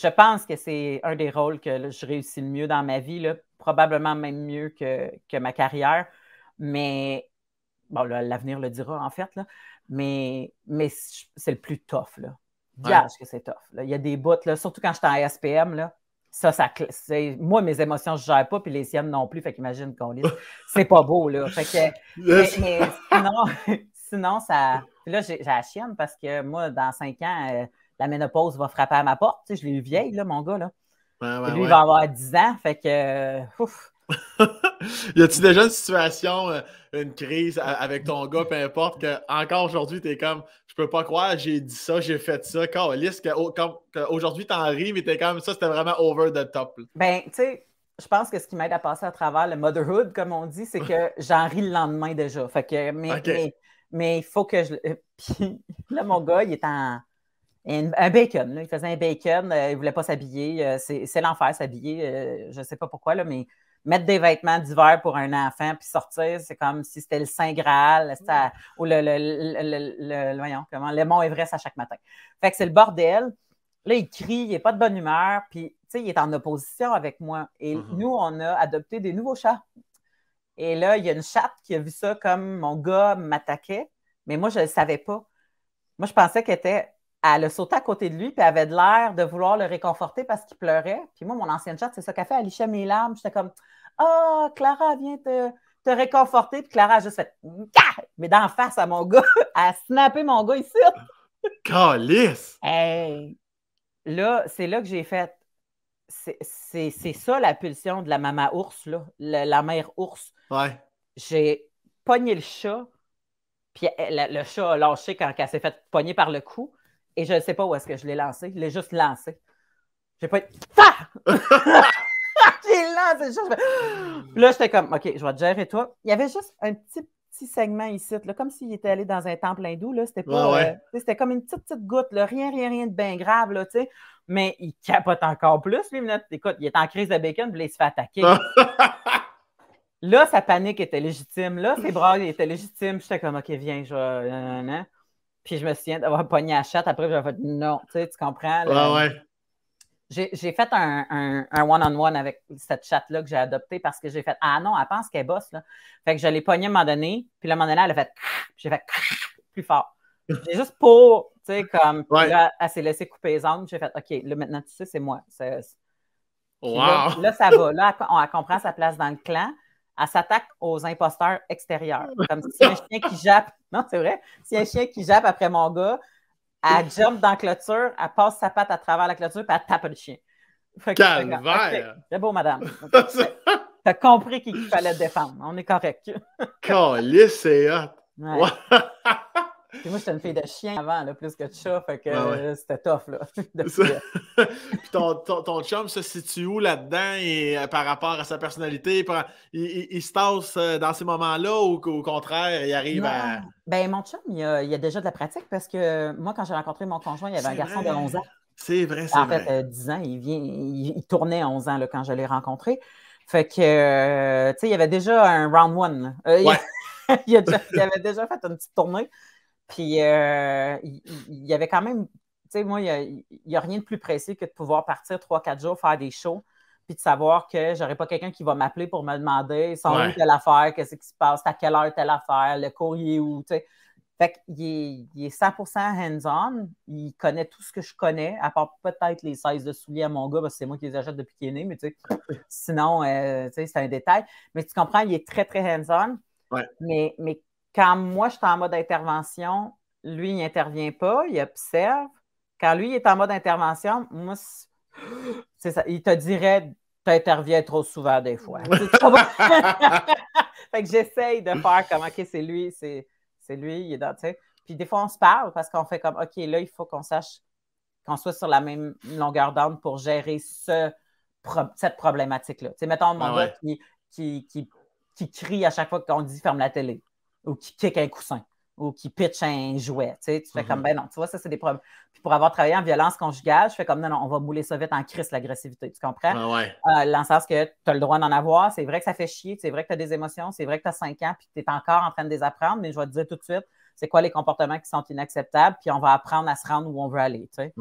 pense que c'est un des rôles que là, je réussis le mieux dans ma vie, là, probablement même mieux que ma carrière. Mais, bon, là, l'avenir le dira, en fait, là, mais c'est le plus tough. Là. Diage que c'est tough. Là. Il y a des bouts, là, surtout quand j'étais en SPM, là, moi, mes émotions, je ne gère pas, puis les siennes non plus, fait qu'imagine qu'on lit. C'est pas beau, là. Fait que, mais sinon, ça... Puis là, j'ai la chienne parce que moi, dans 5 ans, la ménopause va frapper à ma porte. Tu sais, je l'ai eu vieille, là, mon gars, là. Lui, il va avoir 10 ans, fait que... Y a-tu déjà une situation, une crise avec ton gars, peu importe, que encore aujourd'hui, t'es comme, je peux pas croire, j'ai dit ça, j'ai fait ça, câlisse, qu'aujourd'hui t'en ris, mais t'es comme, ça, c'était vraiment over the top. Là. Ben, tu sais, je pense que ce qui m'aide à passer à travers le motherhood, comme on dit, c'est que j'en ris le lendemain déjà. Fait que, mais il faut que je... Puis là, mon gars, il est un bacon. Là. Il faisait un bacon. Il voulait pas s'habiller. C'est l'enfer, s'habiller. Je sais pas pourquoi, là, mais mettre des vêtements d'hiver pour un enfant puis sortir, c'est comme si c'était le Saint Graal ou le Mont Everest à chaque matin. Fait que c'est le bordel. Là, il crie, il n'est pas de bonne humeur, puis il est en opposition avec moi. Et nous, on a adopté des nouveaux chats. Et là, il y a une chatte qui a vu ça comme mon gars m'attaquait. Mais moi, je ne le savais pas. Moi, je pensais elle a sauté à côté de lui, puis elle avait de l'air de vouloir le réconforter parce qu'il pleurait. Puis moi, mon ancienne chatte, c'est ça qu'elle fait, elle lichait mes larmes. J'étais comme, ah, Clara vient te réconforter. Puis Clara a juste fait, mais d'en face à mon gars, elle a snappé mon gars ici. Calice! Hey! Là, c'est là que j'ai fait. C'est ça la pulsion de la maman ours, là, la mère ours. Ouais. J'ai pogné le chat, puis le chat a lâché quand elle s'est fait pogner par le cou, et je ne sais pas où est-ce que je l'ai lancé. Je l'ai juste lancé. J'ai pas. J'ai lancé le chat. Là, j'étais comme, OK, je vais te gérer toi. Il y avait juste un petit segment ici, là, comme s'il était allé dans un temple hindou. Là, c'était pas, c'était comme une petite goutte, là, rien de bien grave, là, tu sais. Mais il capote encore plus, lui. Écoute, il est en crise de bacon, puis là, il se fait attaquer. Là, sa panique était légitime. Là, ses bras étaient légitimes. J'étais comme, OK, viens, je vais. Puis je me souviens d'avoir pogné la chatte. Après, j'avais fait, non, tu comprends? J'ai fait un one-on-one avec cette chatte-là que j'ai adoptée parce que j'ai fait, ah non, elle pense qu'elle bosse, là. Fait que je l'ai pognée à un moment donné. Puis là, à un moment donné, elle a fait, j'ai fait plus fort. C'est juste pour, tu sais, comme, là, elle s'est laissée couper les ongles. J'ai fait, OK, là, maintenant, tu sais, c'est moi. Wow. Là, ça va. Là, elle comprend sa place dans le clan. Elle s'attaque aux imposteurs extérieurs. Comme si un chien qui jappe. Non, c'est vrai. Si un chien qui jappe après mon gars, elle jump dans la clôture, elle passe sa patte à travers la clôture, puis elle tape le chien. Calvaire! C'est beau, madame. T'as compris qu'il fallait défendre. On est correct. Calice, c'est hot. Ouais. Puis moi, j'étais une fille de chien avant, là, plus que de chat, fait que c'était tough, là. Puis ton chum se situe où là-dedans et par rapport à sa personnalité? Il se tasse dans ces moments-là ou au contraire, il arrive à... Ben, mon chum, il a déjà de la pratique parce que moi, quand j'ai rencontré mon conjoint, il y avait un garçon de 11 ans. C'est vrai, c'est vrai. En fait, 10 ans, il tournait 11 ans là, quand je l'ai rencontré. Fait que, tu sais, il y avait déjà un round one. Il avait déjà fait une petite tournée. Puis, il y avait quand même, tu sais, moi, il n'y a rien de plus précis que de pouvoir partir 3-4 jours, faire des shows, puis de savoir que j'aurais pas quelqu'un qui va m'appeler pour me demander son où telle affaire, qu'est-ce qui se passe, à quelle heure telle affaire, le courrier où, tu sais. Fait qu'il est 100% hands-on. Il connaît tout ce que je connais, à part peut-être les sizes de souliers à mon gars, parce que c'est moi qui les achète depuis qu'il est né, mais tu sais, sinon, tu sais, c'est un détail. Mais tu comprends, il est très, très hands-on. Ouais. Mais quand moi, je suis en mode intervention, lui, il n'intervient pas, il observe. Quand lui, il est en mode intervention, moi, c'est ça. Il te dirait, tu interviens trop souvent des fois. Fait que j'essaye de faire comme, OK, c'est lui, il est dans, tu sais. Puis des fois, on se parle parce qu'on fait comme, OK, là, il faut qu'on sache qu'on soit sur la même longueur d'onde pour gérer cette problématique-là. Tu sais, mettons, mon gars qui crie à chaque fois qu'on dit ferme la télé, ou qui kick un coussin, ou qui pitch un jouet. Tu fais comme, ben non, tu vois, ça, c'est des problèmes. Puis pour avoir travaillé en violence conjugale, je fais comme, non, on va mouler ça vite en crise, l'agressivité. Tu comprends? Dans le sens que tu as le droit d'en avoir. C'est vrai que ça fait chier. C'est vrai que tu as des émotions. C'est vrai que tu as 5 ans puis que tu es encore en train de les apprendre. Mais je vais te dire tout de suite, c'est quoi les comportements qui sont inacceptables. Puis on va apprendre à se rendre où on veut aller. Tu sais?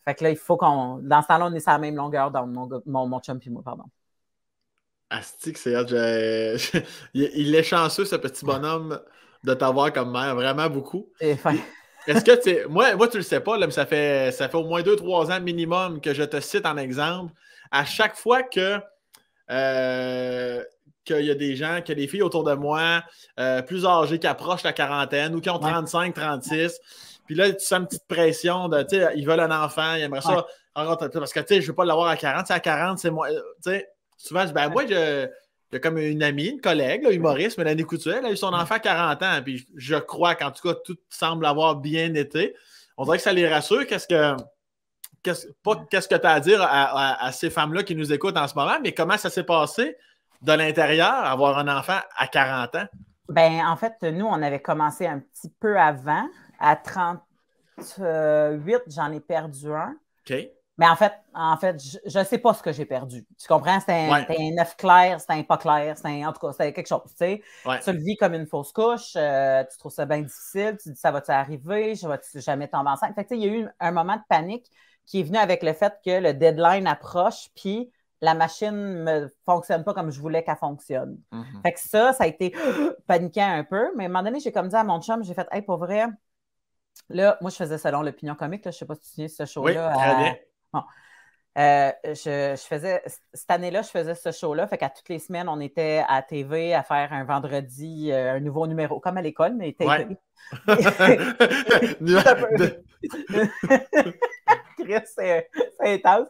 Fait que là, il faut qu'on. Dans ce temps-là, on est sur la même longueur dans mon chum puis moi, pardon. Astique, c'est hâte. Il est chanceux, ce petit bonhomme, de t'avoir comme mère. Vraiment beaucoup. Est-ce que tu moi, tu le sais pas, là, mais ça fait au moins 2-3 ans minimum que je te cite en exemple. À chaque fois que qu'il y a des gens, qu'il y a des filles autour de moi plus âgées qui approchent la quarantaine ou qui ont 35-36, puis là, tu sens une petite pression de, tu sais, ils veulent un enfant, ils aimeraient ça. Parce que, tu sais, je veux pas l'avoir à 40. À 40, c'est moi, tu sais. Souvent, je dis, ben, moi, j'ai comme une amie, une collègue, là, humoriste, Mélanie Couture, elle a eu son enfant à 40 ans. Puis je crois qu'en tout cas, tout semble avoir bien été. On dirait que ça les rassure. Qu'est-ce que tu as à dire à ces femmes-là qui nous écoutent en ce moment, mais comment ça s'est passé de l'intérieur, avoir un enfant à 40 ans? Ben, en fait, nous, on avait commencé un petit peu avant. À 38, j'en ai perdu un. OK. Mais en fait, je ne sais pas ce que j'ai perdu. Tu comprends? C'était un œuf clair, c'était un pas clair, en tout cas, c'était quelque chose. Tu sais? Tu le vis comme une fausse couche, tu trouves ça bien difficile, tu te dis ça va-tu arriver, je vais-tu jamais tomber enceinte? Fait que, il y a eu un moment de panique qui est venu avec le fait que le deadline approche, puis la machine ne fonctionne pas comme je voulais qu'elle fonctionne. Fait que ça a été paniquant un peu, mais à un moment donné, j'ai comme dit à mon chum, j'ai fait, hey, pour vrai, là, moi, je faisais Selon l'opinion comique, là, je ne sais pas si tu te souviens de ce show-là. Oui, très bien. Bon. Je faisais, cette année-là, je faisais ce show-là. Fait qu'à toutes les semaines, on était à TV à faire un vendredi, un nouveau numéro, comme à l'école, mais tapé. Chris, c'est intense.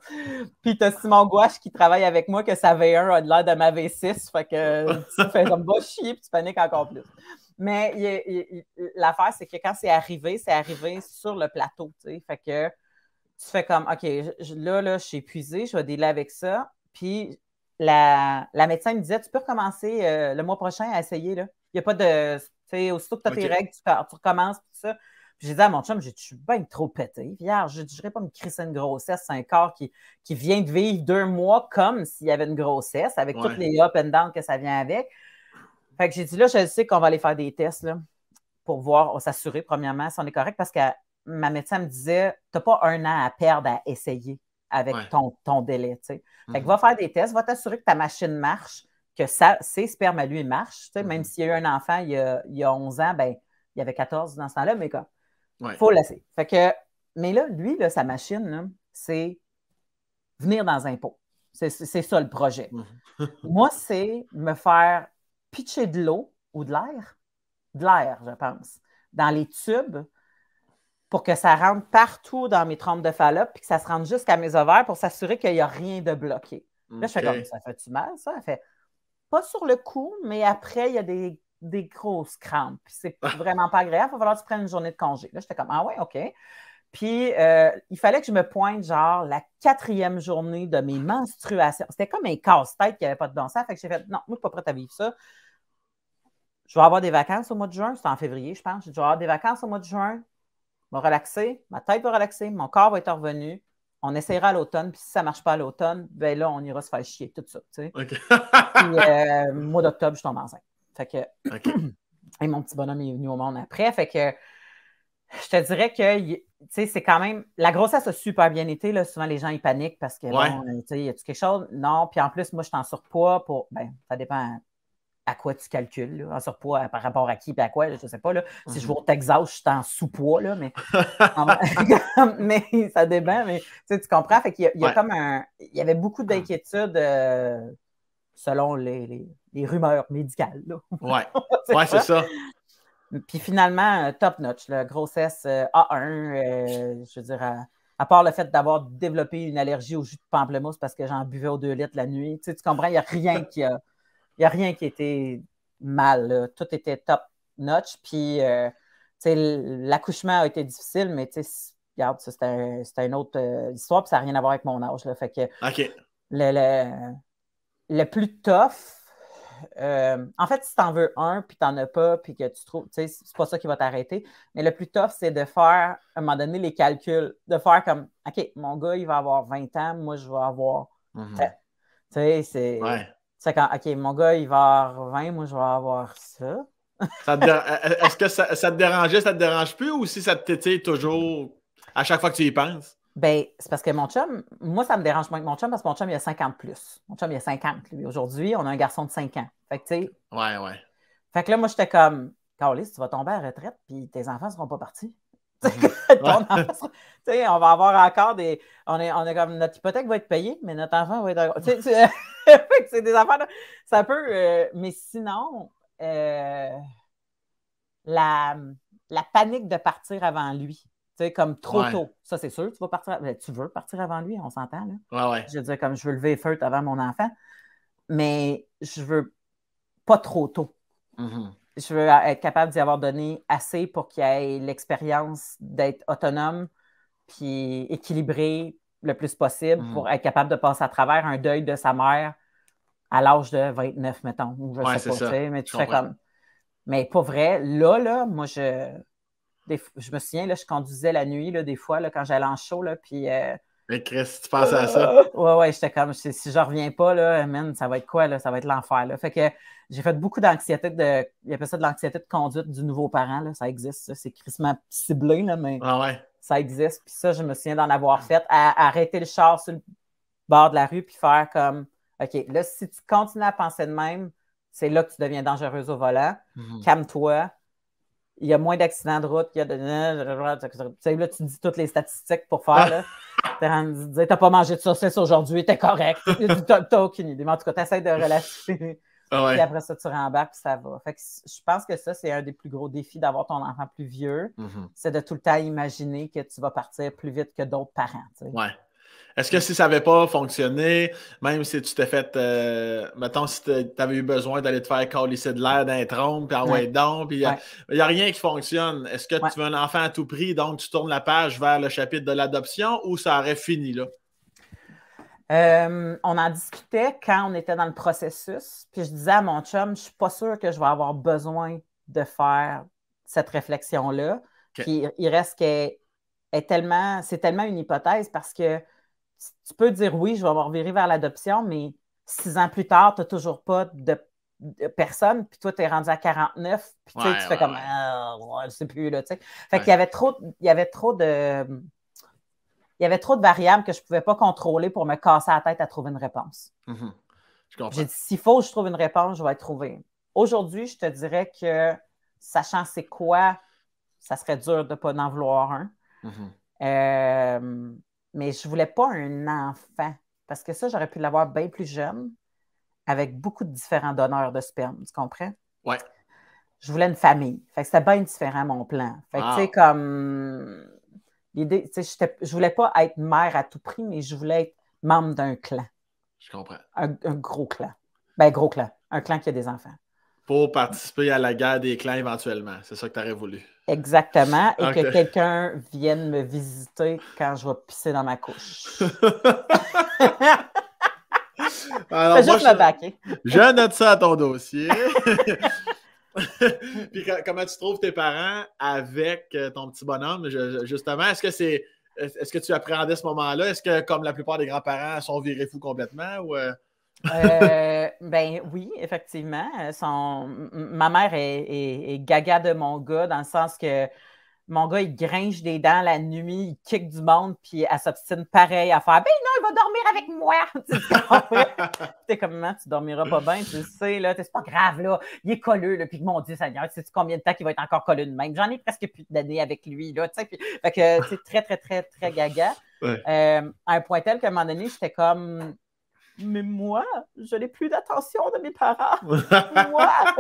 Puis t'as Simon Gouache qui travaille avec moi, que sa V1 a de l'air de ma V6. Fait que tu fais comme va chier, puis tu paniques encore plus. Mais l'affaire, c'est que quand c'est arrivé sur le plateau. T'sais. Fait que tu fais comme, OK, là, je suis épuisée, je vais dealer avec ça. Puis la médecin me disait, tu peux recommencer le mois prochain à essayer. Là. Il n'y a pas de. Tu sais, aussitôt que tu as tes règles, tu recommences, tout ça. Puis j'ai dit à mon chum, je suis bien trop pété. Hier, je ne dirais pas me crisser une grossesse. C'est un corps qui vient de vivre 2 mois comme s'il y avait une grossesse, avec toutes les up and down que ça vient avec. Fait que j'ai dit, là, je sais qu'on va aller faire des tests là, pour voir, s'assurer, premièrement, si on est correct, parce que ma médecin me disait, tu n'as pas 1 an à perdre à essayer avec ton délai. T'sais. Fait que va faire des tests, va t'assurer que ta machine marche, que ses spermes à lui marchent. Même s'il y a eu un enfant il y a 11 ans, ben, il y avait 14 dans ce temps-là, mais quoi. Il faut le laisser. Fait que, mais là, lui, là, sa machine, là, c'est venir dans un pot. C'est ça le projet. Moi, c'est me faire pitcher de l'eau ou de l'air, je pense, dans les tubes pour que ça rentre partout dans mes trompes de Fallope puis que ça se rende jusqu'à mes ovaires pour s'assurer qu'il n'y a rien de bloqué. Là, je fais comme, ça fait-tu mal, ça? Elle fait, pas sur le coup, mais après, il y a des grosses crampes. Puis c'est vraiment pas agréable. Il va falloir que tu prennes une journée de congé. Là, j'étais comme, ah ouais, OK. Puis, il fallait que je me pointe, genre, la 4e journée de mes menstruations. C'était comme un casse-tête qui n'avait pas de bon sens. Fait que j'ai fait, non, moi, je ne suis pas prête à vivre ça. Je vais avoir des vacances au mois de juin. C'était en février, je pense. Je vais avoir des vacances au mois de juin. Je vais relaxer. Ma tête va relaxer. Mon corps va être revenu. On essaiera à l'automne. Puis, si ça ne marche pas à l'automne, ben là, on ira se faire chier. Tout ça, tu sais. Okay. Puis, mois d'octobre, je tombe enceinte. Fait que... Et mon petit bonhomme est venu au monde après. Fait que je te dirais que c'est quand même. La grossesse a super bien été. Là. Souvent, les gens ils paniquent parce que bon, y a-tu quelque chose? Non. Puis en plus, moi, je suis en surpoids pour. Ben, ça dépend à quoi tu calcules. Là. En surpoids par rapport à qui et à quoi, là, je ne sais pas. Là. Si je vais au Texas, je suis en sous-poids, là, mais. mais ça dépend. Mais tu comprends? Fait qu'il y a comme un. Il y avait beaucoup d'inquiétudes selon les rumeurs médicales. Ouais, c'est ça. Puis finalement, top notch, la grossesse A1, je veux dire, à part le fait d'avoir développé une allergie au jus de pamplemousse parce que j'en buvais aux 2 litres la nuit, tu comprends, il n'y a rien qui était mal, là. Tout était top notch, puis l'accouchement a été difficile, mais regarde, ça, c'était une autre histoire, puis ça n'a rien à voir avec mon âge, là, fait que le plus tough, en fait, si tu en veux un, puis tu n'en as pas, puis que tu trouves, tu sais, c'est pas ça qui va t'arrêter. Mais le plus tough, c'est de faire, à un moment donné, les calculs, de faire comme, OK, mon gars, il va avoir 20 ans, moi, je vais avoir. Tu sais, c'est quand, OK, mon gars, il va avoir 20, moi, je vais avoir ça. Est-ce que ça te dérangeait, ça te dérange plus, ou si ça te tétille toujours à chaque fois que tu y penses? Ben, c'est parce que mon chum, moi, ça me dérange moins que mon chum parce que mon chum, il a 50 plus. Mon chum, il a 50. Lui. Aujourd'hui, on a un garçon de 5 ans. Fait que, tu sais. Ouais. Fait que là, moi, j'étais comme, Carlis, tu vas tomber à la retraite, puis tes enfants ne seront pas partis. On va avoir encore des. On est comme, notre hypothèque va être payée, mais notre enfant va être. C'est des affaires. Ça peut. Mais sinon, la panique de partir avant lui. Tu sais, comme trop tôt. Ça, c'est sûr, tu vas partir. Tu veux partir avant lui, on s'entend, là? Ouais. Je veux dire, comme je veux lever les feux avant mon enfant, mais je veux pas trop tôt. Je veux être capable d'y avoir donné assez pour qu'il ait l'expérience d'être autonome puis équilibré le plus possible pour être capable de passer à travers un deuil de sa mère à l'âge de 29, mettons. Ou je sais pas, tu sais, mais tu fais comme. Mais pas vrai. Là, moi, je me souviens, là, je conduisais la nuit, là, des fois, là, quand j'allais en show, là, puis... Mais Chris, tu pensais à ça? Ouais, j'étais comme, si je reviens pas, là, man, ça va être quoi, là? Ça va être l'enfer, là. Fait que j'ai fait beaucoup d'anxiété il appelle ça de l'anxiété de conduite du nouveau parent, là. Ça existe, ça. C'est crissement ciblé, là, mais ça existe. Puis ça, je me souviens d'en avoir fait. À arrêter le char bord de la rue puis faire comme, OK, là, si tu continues à penser de même, c'est là que tu deviens dangereuse au volant. Calme-toi. Il y a moins d'accidents de route. Il y a tu sais, là, tu dis toutes les statistiques pour faire. Là. T'as pas mangé de saucisse aujourd'hui, t'es correct. T'as aucune idée. Mais en tout cas, t'essaies de relativiser. Puis après ça, tu rembarques, puis ça va. Fait que je pense que ça, c'est un des plus gros défis d'avoir ton enfant plus vieux. C'est de tout le temps imaginer que tu vas partir plus vite que d'autres parents. Tu sais. Ouais. Est-ce que si ça n'avait pas fonctionné, même si tu t'es fait, mettons, si tu avais eu besoin d'aller te faire calisser de l'air d'un trompe, puis envoyer donc, puis il n'y a rien qui fonctionne. Est-ce que tu veux un enfant à tout prix, donc tu tournes la page vers le chapitre de l'adoption ou ça aurait fini là? On en discutait quand on était dans le processus, puis je disais à mon chum, je ne suis pas sûre que je vais avoir besoin de faire cette réflexion-là. Puis il reste c'est tellement une hypothèse parce que tu peux dire oui, je vais me revirer vers l'adoption, mais 6 ans plus tard, tu n'as toujours pas de personne, puis toi, tu es rendu à 49, puis tu fais comme je sais plus, là, tu sais. Fait qu'il y avait trop de variables que je ne pouvais pas contrôler pour me casser la tête à trouver une réponse. Je comprends. J'ai dit, s'il faut que je trouve une réponse, je vais la trouver. Aujourd'hui, je te dirais que, sachant c'est quoi, ça serait dur de ne pas en vouloir un. Mais je ne voulais pas un enfant, parce que ça, j'aurais pu l'avoir bien plus jeune, avec beaucoup de différents donneurs de sperme, tu comprends? Ouais. Je voulais une famille. Fait que c'était bien différent, mon plan. Fait que, tu sais, comme... L'idée, je voulais pas être mère à tout prix, mais je voulais être membre d'un clan. Je comprends. Un gros clan. Ben, gros clan. Un clan qui a des enfants. Pour participer à la guerre des clans éventuellement. C'est ça que tu aurais voulu. Exactement. Et que quelqu'un vienne me visiter quand je vais pisser dans ma couche. Alors, juste me baquer. Je note ça à ton dossier. Puis comment tu trouves tes parents avec ton petit bonhomme, justement? Est-ce que tu appréhendais ce moment-là? Est-ce que, comme la plupart des grands-parents, sont virés fous complètement? Ou ben oui, effectivement. Ma mère est gaga de mon gars, dans le sens que mon gars, il gringe des dents la nuit, il kick du monde, puis elle s'obstine pareil à faire « Ben non, il va dormir avec moi! » T'es comme « Maman, tu dormiras pas bien, tu le sais, là, c'est pas grave, là, il est colleux, là, puis mon Dieu Seigneur, sais-tu combien de temps qu'il va être encore colleux de même? J'en ai presque plus d'années avec lui, là, tu sais, fait que c'est très, très, très, très gaga. Ouais. À un point tel qu'à un moment donné, j'étais comme... Mais moi, je n'ai plus d'attention de mes parents. Moi,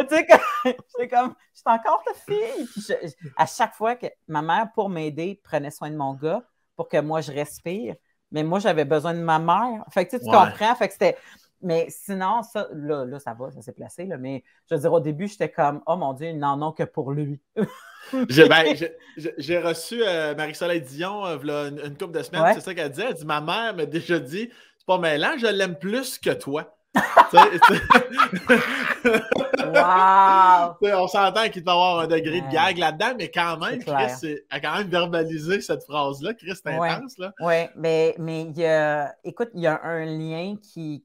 tu sais, j'étais encore ta fille. Puis à chaque fois que ma mère, pour m'aider, prenait soin de mon gars pour que moi, je respire, mais moi, j'avais besoin de ma mère. Fait que tu comprends? Fait que c'était... Mais sinon, ça, là, ça va, ça s'est placé. Là, mais je veux dire, au début, j'étais comme, oh mon Dieu, ils n'en ont que pour lui. J'ai reçu Marie-Soleil Dion une couple de semaines, c'est ça qu'elle disait. Elle dit, ma mère m'a déjà dit, c'est pas mêlant, je l'aime plus que toi. Wow! On s'entend qu'il doit y avoir un degré de gag là-dedans, mais quand même, Chris a quand même verbalisé cette phrase-là. Chris, c'est intense. Oui, mais écoute, il y a un lien qui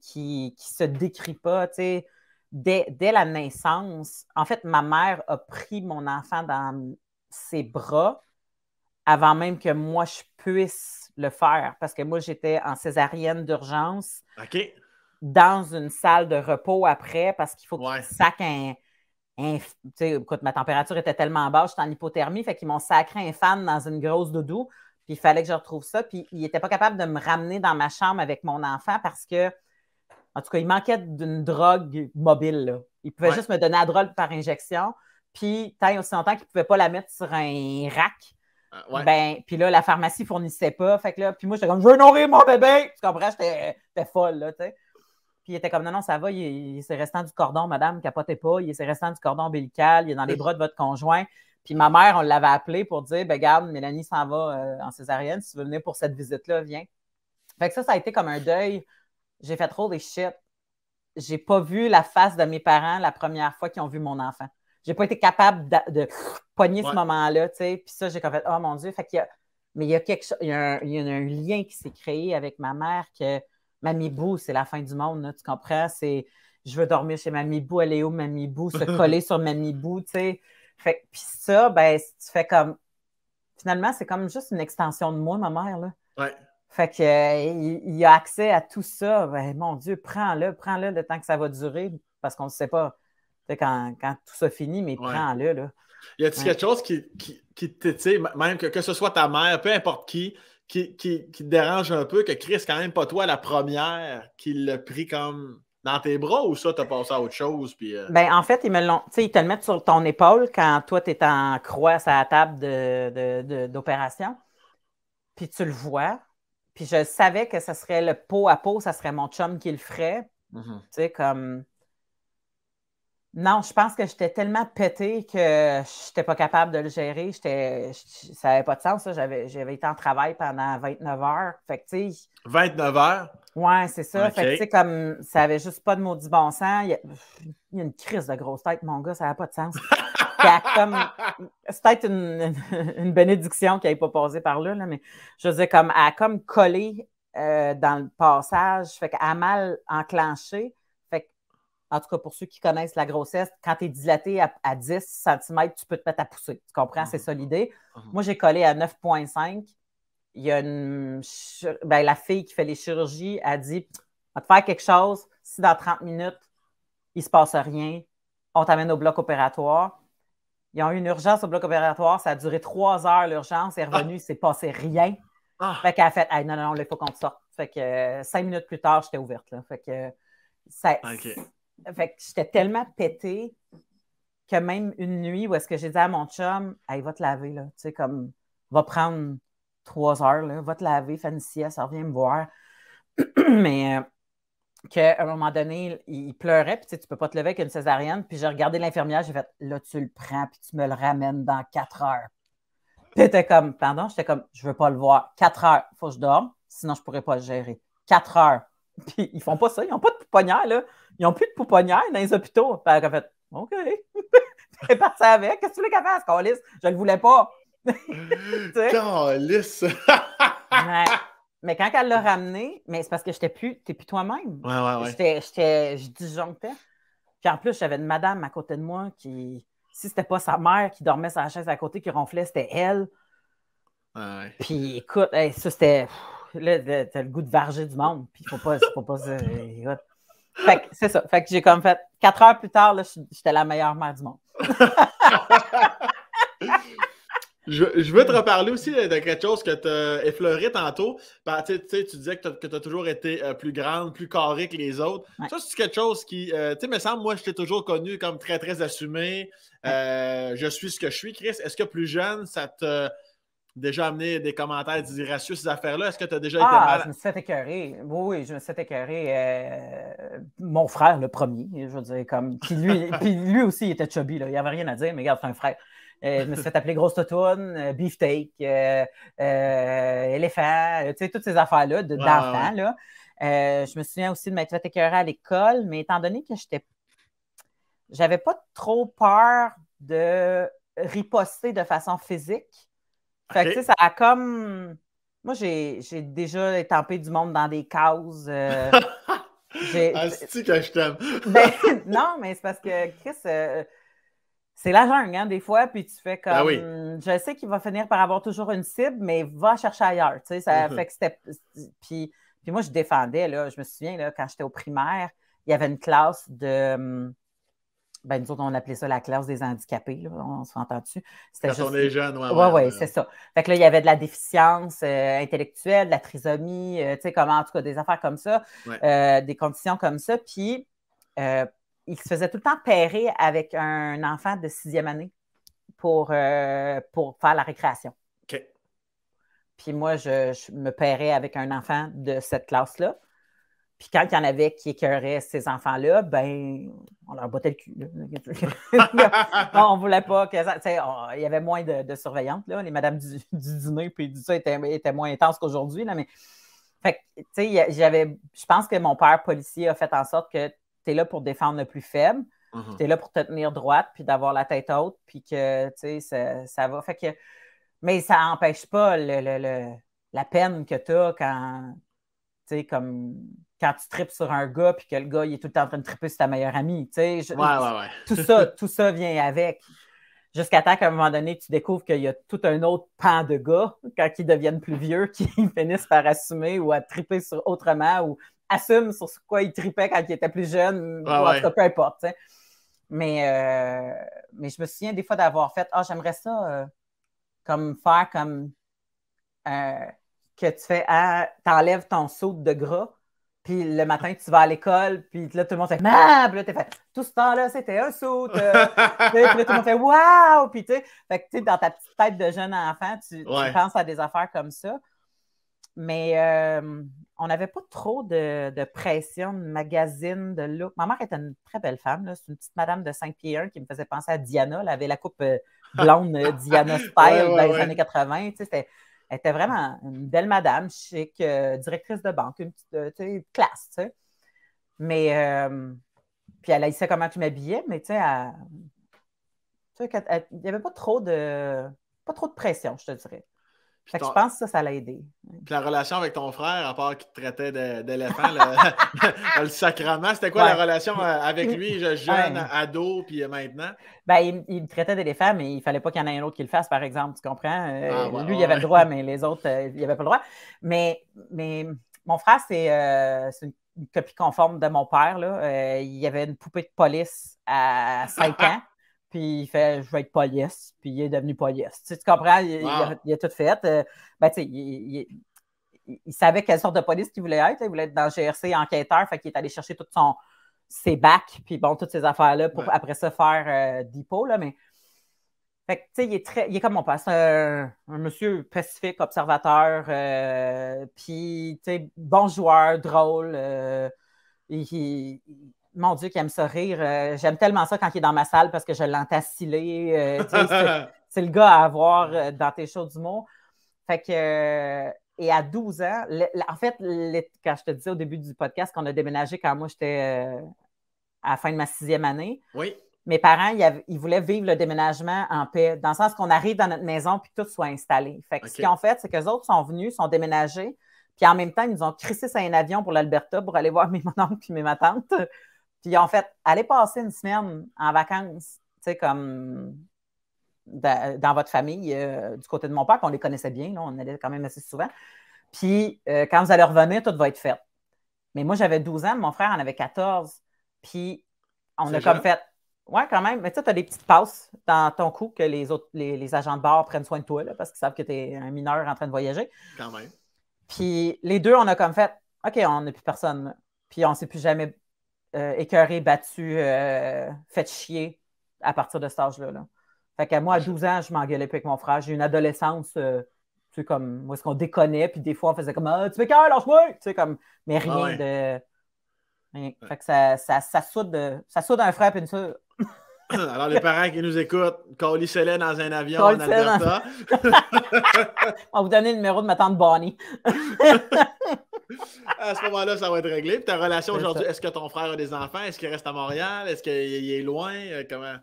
se décrit pas, tu sais. Dès la naissance, en fait, ma mère a pris mon enfant dans ses bras avant même que moi, je puisse le faire. Parce que moi, j'étais en césarienne d'urgence dans une salle de repos après parce qu'il faut qu'il sac écoute, ma température était tellement basse, j'étais en hypothermie, fait qu'ils m'ont sacré un fan dans une grosse doudou, puis il fallait que je retrouve ça, puis il n'était pas capable de me ramener dans ma chambre avec mon enfant parce que, en tout cas, il manquait d'une drogue mobile, là. Il pouvait juste me donner la drogue par injection, puis tant aussi longtemps qu'il ne pouvait pas la mettre sur un rack, puis là, la pharmacie ne fournissait pas, fait que là, puis moi, j'étais comme, je veux nourrir mon bébé! Tu comprends? J'étais folle, là, tu sais. Puis il était comme, non, ça va, il s'est restant du cordon, madame, capotez pas, il s'est restant du cordon ombilical, il est dans les bras de votre conjoint. Puis ma mère, on l'avait appelé pour dire, ben garde, Mélanie s'en va en césarienne, si tu veux venir pour cette visite-là, viens. Fait que ça a été comme un deuil. J'ai fait trop des shit. J'ai pas vu la face de mes parents la première fois qu'ils ont vu mon enfant. J'ai pas été capable de pogner ce moment-là, tu sais. Puis ça, j'ai fait, oh mon Dieu, fait qu'il y a... Mais il y a quelque chose, il y a un lien qui s'est créé avec ma mère que Mamie Bou, c'est la fin du monde, là, tu comprends? C'est je veux dormir chez Mamie Bou, elle est où Mamie Bou, se coller sur Mamie Bou, tu sais. Puis ça, ben, tu fais comme. Finalement, c'est comme juste une extension de moi, ma mère, là. Ouais. Fait que, il a accès à tout ça. Ben, mon Dieu, prends-le le temps que ça va durer, parce qu'on ne sait pas quand tout ça finit, mais prends-le. Là. Y a-t-il quelque chose qui t'étire, même que ce soit ta mère, peu importe qui te dérange un peu, que Chris, quand même pas toi la première qui l'a pris comme dans tes bras, ou ça, t'as passé à autre chose? Puis, Ben, en fait, ils te le mettent sur ton épaule quand toi, tu es en croix à la table d'opération. Puis tu le vois. Puis je savais que ce serait le pot à pot, ça serait mon chum qui le ferait. Tu sais, comme. Non, je pense que j'étais tellement pété que je n'étais pas capable de le gérer. Ça n'avait pas de sens. J'avais été en travail pendant 29 heures. Fait que, tu sais. 29 heures? Ouais, c'est ça. Okay. Fait que, tu sais, comme ça n'avait juste pas de maudit bon sens. Il y a une crise de grosse tête, mon gars, ça n'avait pas de sens. C'est peut-être une bénédiction qui n'avait pas passé par là, mais je veux dire, elle a comme collé dans le passage. Fait qu'elle a mal enclenché. En tout cas, pour ceux qui connaissent la grossesse, quand tu es dilaté à 10 cm, tu peux te mettre à pousser. Tu comprends? C'est ça l'idée. Moi, j'ai collé à 9,5. Il y a la fille qui fait les chirurgies a dit « On va te faire quelque chose. Si dans 30 minutes, il ne se passe rien, on t'amène au bloc opératoire. » Ils ont eu une urgence au bloc opératoire. Ça a duré 3 heures, l'urgence. Elle est revenue, il ne s'est passé rien. Fait qu'elle a fait hey, « Non, il faut qu'on te sorte. » Fait que 5 minutes plus tard, j'étais ouverte. Là. Fait que Fait que j'étais tellement pétée que même une nuit où est-ce que j'ai dit à mon chum, hey, va te laver, là. Tu sais, comme, va prendre 3 heures, là, va te laver, fais une sieste, reviens me voir. Mais qu'à un moment donné, il pleurait, puis tu sais, tu peux pas te lever avec une césarienne. Puis j'ai regardé l'infirmière, j'ai fait, là, tu le prends, puis tu me le ramènes dans 4 heures. Puis t'étais comme, pardon, j'étais comme, je veux pas le voir. 4 heures, il faut que je dorme, sinon je pourrais pas le gérer. 4 heures. Puis ils font pas ça, ils n'ont pas de pouponnière, là. Ils n'ont plus de pouponnière dans les hôpitaux. Puis elle a fait, OK. Elle est partie avec. Qu'est-ce que tu voulais qu'elle fasse, Calice? Je le voulais pas. Calice! Mais quand elle l'a ramené, mais c'est parce que t'es plus toi-même. Ouais. Je disjonctais. Puis en plus, j'avais une madame à côté de moi qui, si c'était pas sa mère qui dormait sur la chaise à côté, qui ronflait, c'était elle. Ouais. Puis écoute, ça c'était. Là, t'as le goût de varger du monde. Puis faut pas Fait que c'est ça. Fait que j'ai comme fait 4 heures plus tard, là, j'étais la meilleure mère du monde. Je veux te reparler aussi de quelque chose que tu as effleuré tantôt. Tu disais que tu as toujours été plus grande, plus carrée que les autres. Ouais. Ça, c'est quelque chose qui, tu sais, me semble, moi, je t'ai toujours connu comme très, très assumé. Ouais. Je suis ce que je suis, Chris. Est-ce que plus jeune, ça t'a déjà amené des commentaires disgracieux, ces affaires-là? Est-ce que tu as déjà été mal? Je me suis fait écœurer. Oui, je me suis fait écœurer. Mon frère, le premier, je veux dire, comme. Puis lui aussi, il était chubby, là. Il n'y avait rien à dire, mais regarde, c'est un frère. Je me suis fait appeler grosse totoune, beefsteak, éléphant, tu sais, toutes ces affaires-là d'enfants. Là. Je me souviens aussi de m'être fait écœurer à l'école, mais étant donné que j'avais pas trop peur de riposter de façon physique. Fait que, tu sais, ça a comme... Moi, j'ai déjà étampé du monde dans des cases. Asti que je t'aime. Non, mais c'est parce que, Chris... c'est la jungle, hein, des fois, puis tu fais comme... Ah oui. Je sais qu'il va finir par avoir toujours une cible, mais va chercher ailleurs, tu sais, ça fait que c'était... Puis moi, je défendais, là, je me souviens, là, quand j'étais au primaire, il y avait une classe de... nous autres, on appelait ça la classe des handicapés, là, on s'entend dessus. Quand on est jeune, oui, c'est ça. Fait que là, il y avait de la déficience intellectuelle, de la trisomie, tu sais, en tout cas, des affaires comme ça, des conditions comme ça, puis... il se faisait tout le temps pairer avec un enfant de 6e année pour faire la récréation. OK. Puis moi, je me pairais avec un enfant de cette classe-là. Puis quand il y en avait qui écœuraient ces enfants-là, on leur bottait le cul. Non, on ne voulait pas que ça... il y avait moins de surveillantes, là. Les madames du dîner puis du ça étaient moins intenses qu'aujourd'hui. Là, mais... Fait que, tu sais, je pense que mon père policier a fait en sorte que tu es là pour défendre le plus faible, tu es là pour te tenir droite, puis d'avoir la tête haute, puis que, tu sais, ça va. Fait que, mais ça n'empêche pas la peine que tu as quand, tu sais, comme quand tu tripes sur un gars, puis que le gars, il est tout le temps en train de triper sur ta meilleure amie, tu sais. Ouais. Tout ça vient avec. Jusqu'à temps qu'à un moment donné, tu découvres qu'il y a tout un autre pan de gars, quand ils deviennent plus vieux, qui finissent par assumer ou à triper sur autrement ou assument sur quoi ils tripaient quand ils étaient plus jeunes, ou en tout cas, peu importe. T'sais. Mais je me souviens des fois d'avoir fait « Ah, j'aimerais ça comme faire comme que tu fais t'enlèves ton saut de gras, puis le matin, tu vas à l'école, puis là, tout le monde fait « Ah! » Puis là, t'es fait « Tout ce temps-là, c'était un saut! » Puis là, tout le monde fait « Wow! » Puis tu sais, dans ta petite tête de jeune enfant, tu penses à des affaires comme ça. Mais on n'avait pas trop de pression, de magazine, de look. Ma mère était une très belle femme. Là. C'est une petite madame de 5 pieds 1 qui me faisait penser à Diana. Elle avait la coupe blonde Diana style dans les années 80. Tu sais, elle était vraiment une belle madame, chic, directrice de banque, une petite classe. Tu sais. Mais puis elle haïssait comment je m'habillais, mais tu sais, il n'y avait pas trop de pression, je te dirais. Fait que je pense que ça l'a aidé. Puis la relation avec ton frère, à part qu'il te traitait d'éléphant, le sacrement, c'était quoi la relation avec lui, jeune, ado, puis maintenant? Ben, il me traitait d'éléphant, mais il ne fallait pas qu'il y en ait un autre qui le fasse, par exemple, tu comprends? Lui, il avait le droit, mais les autres, il n'avaient pas le droit. Mais mon frère, c'est une copie conforme de mon père. Là. Il y avait une poupée de police à 5 ans. Puis il fait « Je vais être police », puis il est devenu police. Tu comprends? Il a tout fait. Ben, tu sais, il savait quelle sorte de police qu'il voulait être. Il voulait être dans le GRC enquêteur, fait qu'il est allé chercher tous ses bacs, puis bon, toutes ces affaires-là pour après ça faire dépôt. Là, mais fait que, tu sais, il est comme mon père. C'est un monsieur pacifique, observateur, puis, tu sais, bon joueur, drôle. Mon Dieu, qu'il aime ça rire. J'aime tellement ça quand il est dans ma salle parce que je l'entends sciller. C'est le gars à avoir dans tes shows d'humour. Fait que, et à 12 ans, en fait, quand je te disais au début du podcast qu'on a déménagé quand moi j'étais à la fin de ma 6e année, mes parents, ils voulaient vivre le déménagement en paix, dans le sens qu'on arrive dans notre maison puis tout soit installé. Fait que ce qu'ils ont fait, c'est qu'eux autres sont venus, sont déménagés, puis en même temps, ils nous ont crissé sur un avion pour l'Alberta pour aller voir mon oncle et ma tante. Puis ils ont fait, allez passer une semaine en vacances, tu sais, comme dans votre famille, du côté de mon père, puis on les connaissait bien, là, on allait quand même assez souvent. Puis quand vous allez revenir, tout va être fait. Mais moi, j'avais 12 ans, mon frère en avait 14. Puis on a comme fait, ouais, quand même, mais tu sais, tu as des petites passes dans ton cou que les agents de bar prennent soin de toi, là, parce qu'ils savent que tu es un mineur en train de voyager. Quand même. Puis les deux, on a comme fait, OK, on n'a plus personne. Là. Puis on ne s'est plus jamais écœuré, battu, fait chier à partir de cet âge-là. Là. Fait que moi, à 12 ans, je m'engueulais plus avec mon frère. J'ai eu une adolescence, tu sais, comme, où est-ce qu'on déconnait, puis des fois, on faisait comme, ah, tu m'écoeures, lâche-moi! Tu sais, comme, mais rien de. Rien. Fait que ça soude un frère et une soeur. Alors, les parents qui nous écoutent, calissez-les dans un avion en Alberta. On va vous donner le numéro de ma tante Bonnie. À ce moment-là, ça va être réglé. Puis ta relation aujourd'hui, est-ce que ton frère a des enfants? Est-ce qu'il reste à Montréal? Est-ce qu'il est loin? Comment?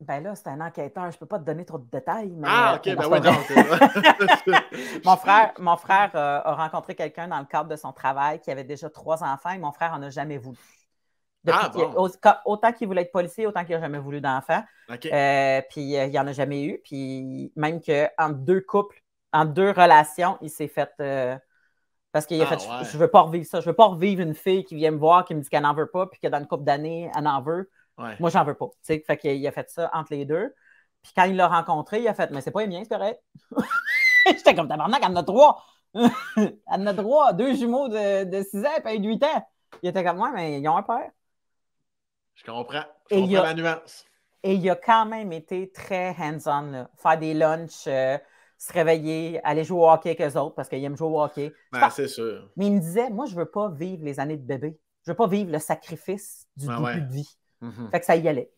Ben là, c'est un enquêteur. Je ne peux pas te donner trop de détails. Mais, OK. Ben oui, donc. Mon frère a rencontré quelqu'un dans le cadre de son travail qui avait déjà 3 enfants et mon frère n'en a jamais voulu. Autant qu'il voulait être policier, autant qu'il n'a jamais voulu d'enfant. Okay. Puis il n'y en a jamais eu. Puis même qu'entre 2 couples, entre 2 relations, il s'est fait... parce qu'il a fait, je ne veux pas revivre ça. Je ne veux pas revivre une fille qui vient me voir, qui me dit qu'elle n'en veut pas, puis que dans une couple d'années, elle en veut. Ouais. Moi, j'en veux pas. T'sais. Fait qu'il a fait ça entre les deux. Puis quand il l'a rencontré, il a fait, mais c'est pas les miens, c'est correct. J'étais comme tabarnak, elle en a 3. Elle en a 3, 2 jumeaux de 6 ans et de 8 ans. Il était comme moi, mais ils ont un père. Je comprends. Je comprends la nuance. Et il a quand même été très hands-on. Là. Faire des lunchs, se réveiller, aller jouer au hockey avec eux autres parce qu'ils aiment jouer au hockey. Ben, c'est sûr. Mais il me disait, moi, je veux pas vivre les années de bébé. Je veux pas vivre le sacrifice du début de vie. Mm-hmm. Fait que ça y allait.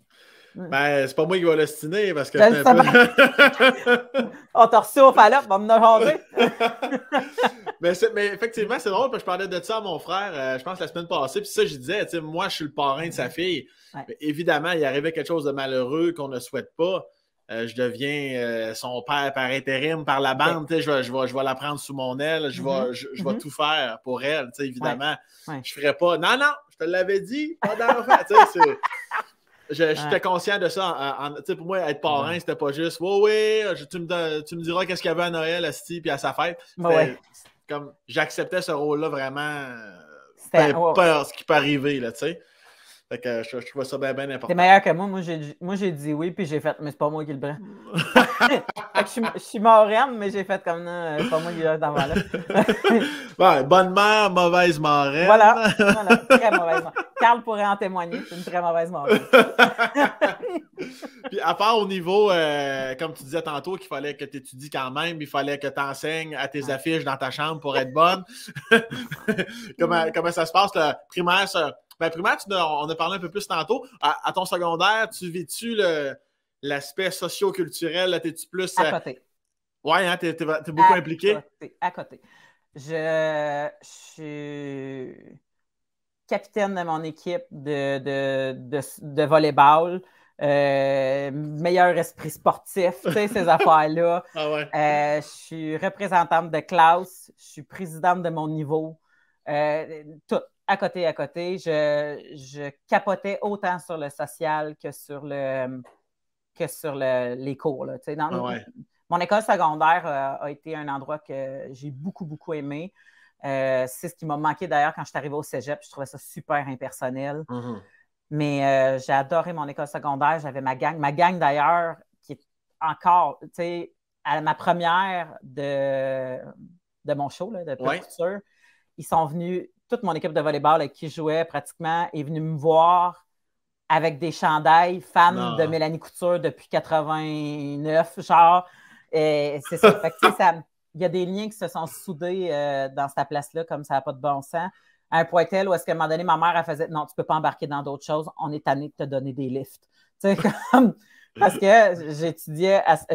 Ben, c'est pas moi qui vais l'ostiner parce que c'est un peu... On t'a reçu au fallope, on me ranger. mais effectivement, c'est drôle parce que je parlais de ça à mon frère, je pense la semaine passée, puis ça, je disais, tu sais, moi, je suis le parrain de sa fille. Ouais. Mais évidemment, il arrivait quelque chose de malheureux qu'on ne souhaite pas. Je deviens son père par intérim, par la bande, ouais. je vais la prendre sous mon aile, je vais tout faire pour elle, tu sais, évidemment. Ouais. Ouais. Je ferais pas, non, je te l'avais dit, pas d'enfant, tu sais, J'étais conscient de ça. Tu sais, pour moi, être parrain, c'était pas juste, ouais, tu me diras qu'est-ce qu'il y avait à Noël, Asti, puis à sa fête. Comme, j'acceptais ce rôle-là vraiment, peu importe ce qui peut arriver, là, tu sais. Fait que je trouvais ça bien important. C'est meilleur que moi. Moi, j'ai dit oui, puis j'ai fait, mais c'est pas moi qui le prends. Fait que je suis marraine, mais j'ai fait comme non, c'est pas moi qui l'ai dans là. Ouais, bonne mère, mauvaise marraine. Voilà, très mauvaise marraine. Carl pourrait en témoigner, c'est une très mauvaise marraine. Puis à part au niveau, comme tu disais tantôt, qu'il fallait que tu étudies quand même, il fallait que tu enseignes à tes affiches dans ta chambre pour être bonne. Comment ça se passe, le primaire, ça? Ben, primaire, on a parlé un peu plus tantôt. À ton secondaire, tu vis-tu l'aspect socio-culturel? T'es-tu plus... À côté. Ouais, hein, t'es beaucoup impliqué? À côté. Je suis capitaine de mon équipe de volleyball. Meilleur esprit sportif, tu sais, ces affaires-là. Ah ouais. Je suis représentante de classe. Je suis présidente de mon niveau. Tout. À côté. Je capotais autant sur le social que sur les cours. Là. Mon école secondaire a été un endroit que j'ai beaucoup, beaucoup aimé. C'est ce qui m'a manqué d'ailleurs quand je suis arrivée au cégep. Je trouvais ça super impersonnel. Mm-hmm. Mais j'ai adoré mon école secondaire. J'avais ma gang. Ma gang d'ailleurs, qui est encore, tu sais, à ma première de mon show, là, de Pop Couture, ils sont venus... Toute mon équipe de volleyball avec qui je jouais pratiquement est venue me voir avec des chandails fans de Mélanie Couture depuis 89, genre. C'est ça. Fait que, il y a des liens qui se sont soudés dans cette place-là, comme ça n'a pas de bon sens. À un point tel où est-ce qu'à un moment donné, ma mère, elle faisait « Non, tu ne peux pas embarquer dans d'autres choses. On est tanné de te donner des lifts. » Tu sais, comme... Parce que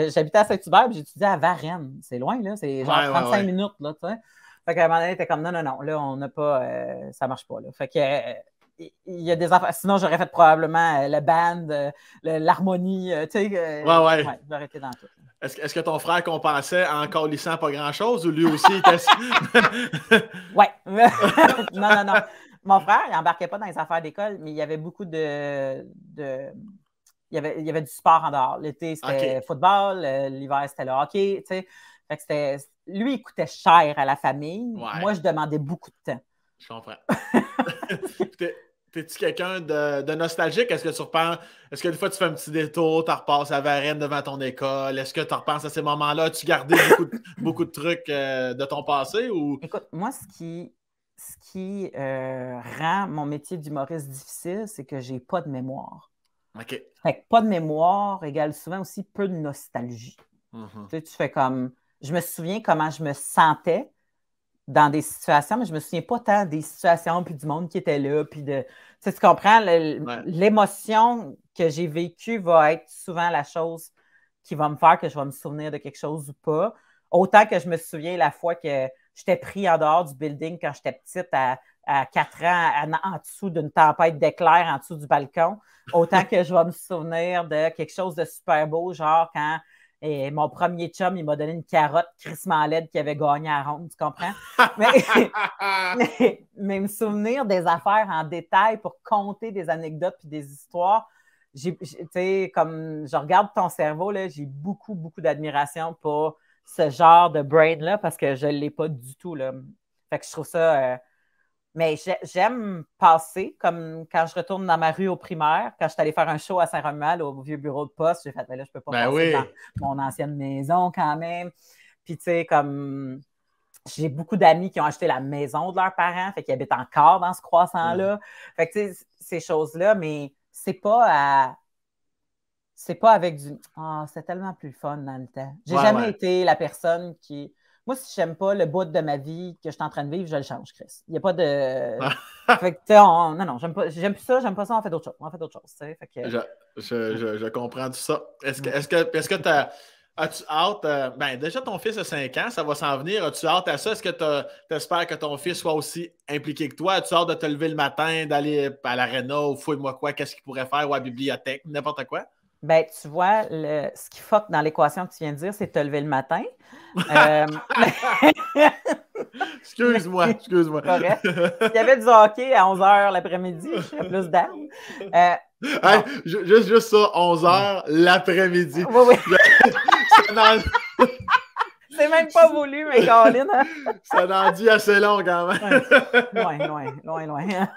j'habitais à Saint-Hubert et j'étudiais à Varennes. C'est loin, là. C'est genre 35 minutes, là, tu sais. Fait qu'à un moment donné, t'es comme non, là, on n'a pas. Ça marche pas. Là. Fait que il y a des affaires. Sinon, j'aurais fait probablement le band, l'harmonie. Tu sais, ouais. J'aurais été dans tout. Est-ce que ton frère compensait en colissant pas grand-chose ou lui aussi était... Ouais. non. Mon frère, il n'embarquait pas dans les affaires d'école, mais il y avait beaucoup il y avait du sport en dehors. L'été, c'était football. L'hiver, c'était le hockey. Tu sais. Fait que lui, il coûtait cher à la famille. Ouais. Moi, je demandais beaucoup de temps. Je comprends. T'es-tu quelqu'un de nostalgique? Est-ce que tu repenses? Est-ce que des fois, tu fais un petit détour, tu repasses à Varennes devant ton école? Est-ce que tu repenses à ces moments-là? As-tu gardé beaucoup de trucs de ton passé? Ou... Écoute, moi, ce qui rend mon métier d'humoriste difficile, c'est que j'ai pas de mémoire. OK. Fait que pas de mémoire égale souvent aussi peu de nostalgie. Mm-hmm. Tu sais, tu fais comme... Je me souviens comment je me sentais dans des situations, mais je me souviens pas tant des situations puis du monde qui était là. Puis de... Tu comprends? L'émotion que j'ai vécue va être souvent la chose qui va me faire que je vais me souvenir de quelque chose ou pas. Autant que je me souviens la fois que j'étais pris en dehors du building quand j'étais petite à 4 ans en dessous d'une tempête d'éclairs en dessous du balcon. Autant que je vais me souvenir de quelque chose de super beau, genre quand mon premier chum, il m'a donné une carotte crissement laide qui avait gagné à ronde, tu comprends? mais me souvenir des affaires en détail pour compter des anecdotes puis des histoires, tu sais, comme je regarde ton cerveau, là, j'ai beaucoup, beaucoup d'admiration pour ce genre de brain-là parce que je ne l'ai pas du tout, là. Fait que je trouve ça... Mais j'aime passer, comme quand je retourne dans ma rue au primaire, quand je suis allée faire un show à Saint-Romuald au vieux bureau de poste, j'ai fait, là, je ne peux pas passer dans mon ancienne maison quand même. Puis, tu sais, comme j'ai beaucoup d'amis qui ont acheté la maison de leurs parents, fait qu'ils habitent encore dans ce croissant-là. Fait que, tu sais, ces choses-là, mais c'est pas avec du « Ah, c'est tellement plus fun dans le temps. » J'ai jamais été la personne qui... Moi, si j'aime pas le bout de ma vie que je suis en train de vivre, je le change, Chris. Il n'y a pas de... Fait que, non, j'aime plus ça, j'aime pas ça, on fait d'autres choses. Fait que... je comprends tout ça. Est-ce que as-tu hâte... déjà, ton fils a 5 ans, ça va s'en venir. As-tu hâte à ça? Est-ce que tu espères que ton fils soit aussi impliqué que toi? As-tu hâte de te lever le matin, d'aller à l'aréna ou fouille-moi quoi, qu'est-ce qu'il pourrait faire, ou à la bibliothèque, n'importe quoi? Ben, tu vois, ce qui fuck dans l'équation que tu viens de dire, c'est te lever le matin. Excuse-moi. Correct. S'il y avait du hockey à 11h l'après-midi, je serais plus down. Hey, juste ça, 11h l'après-midi. Oui, oui. C'est même pas voulu, mais Caroline. Hein? Ça en dit assez long quand même. Loin.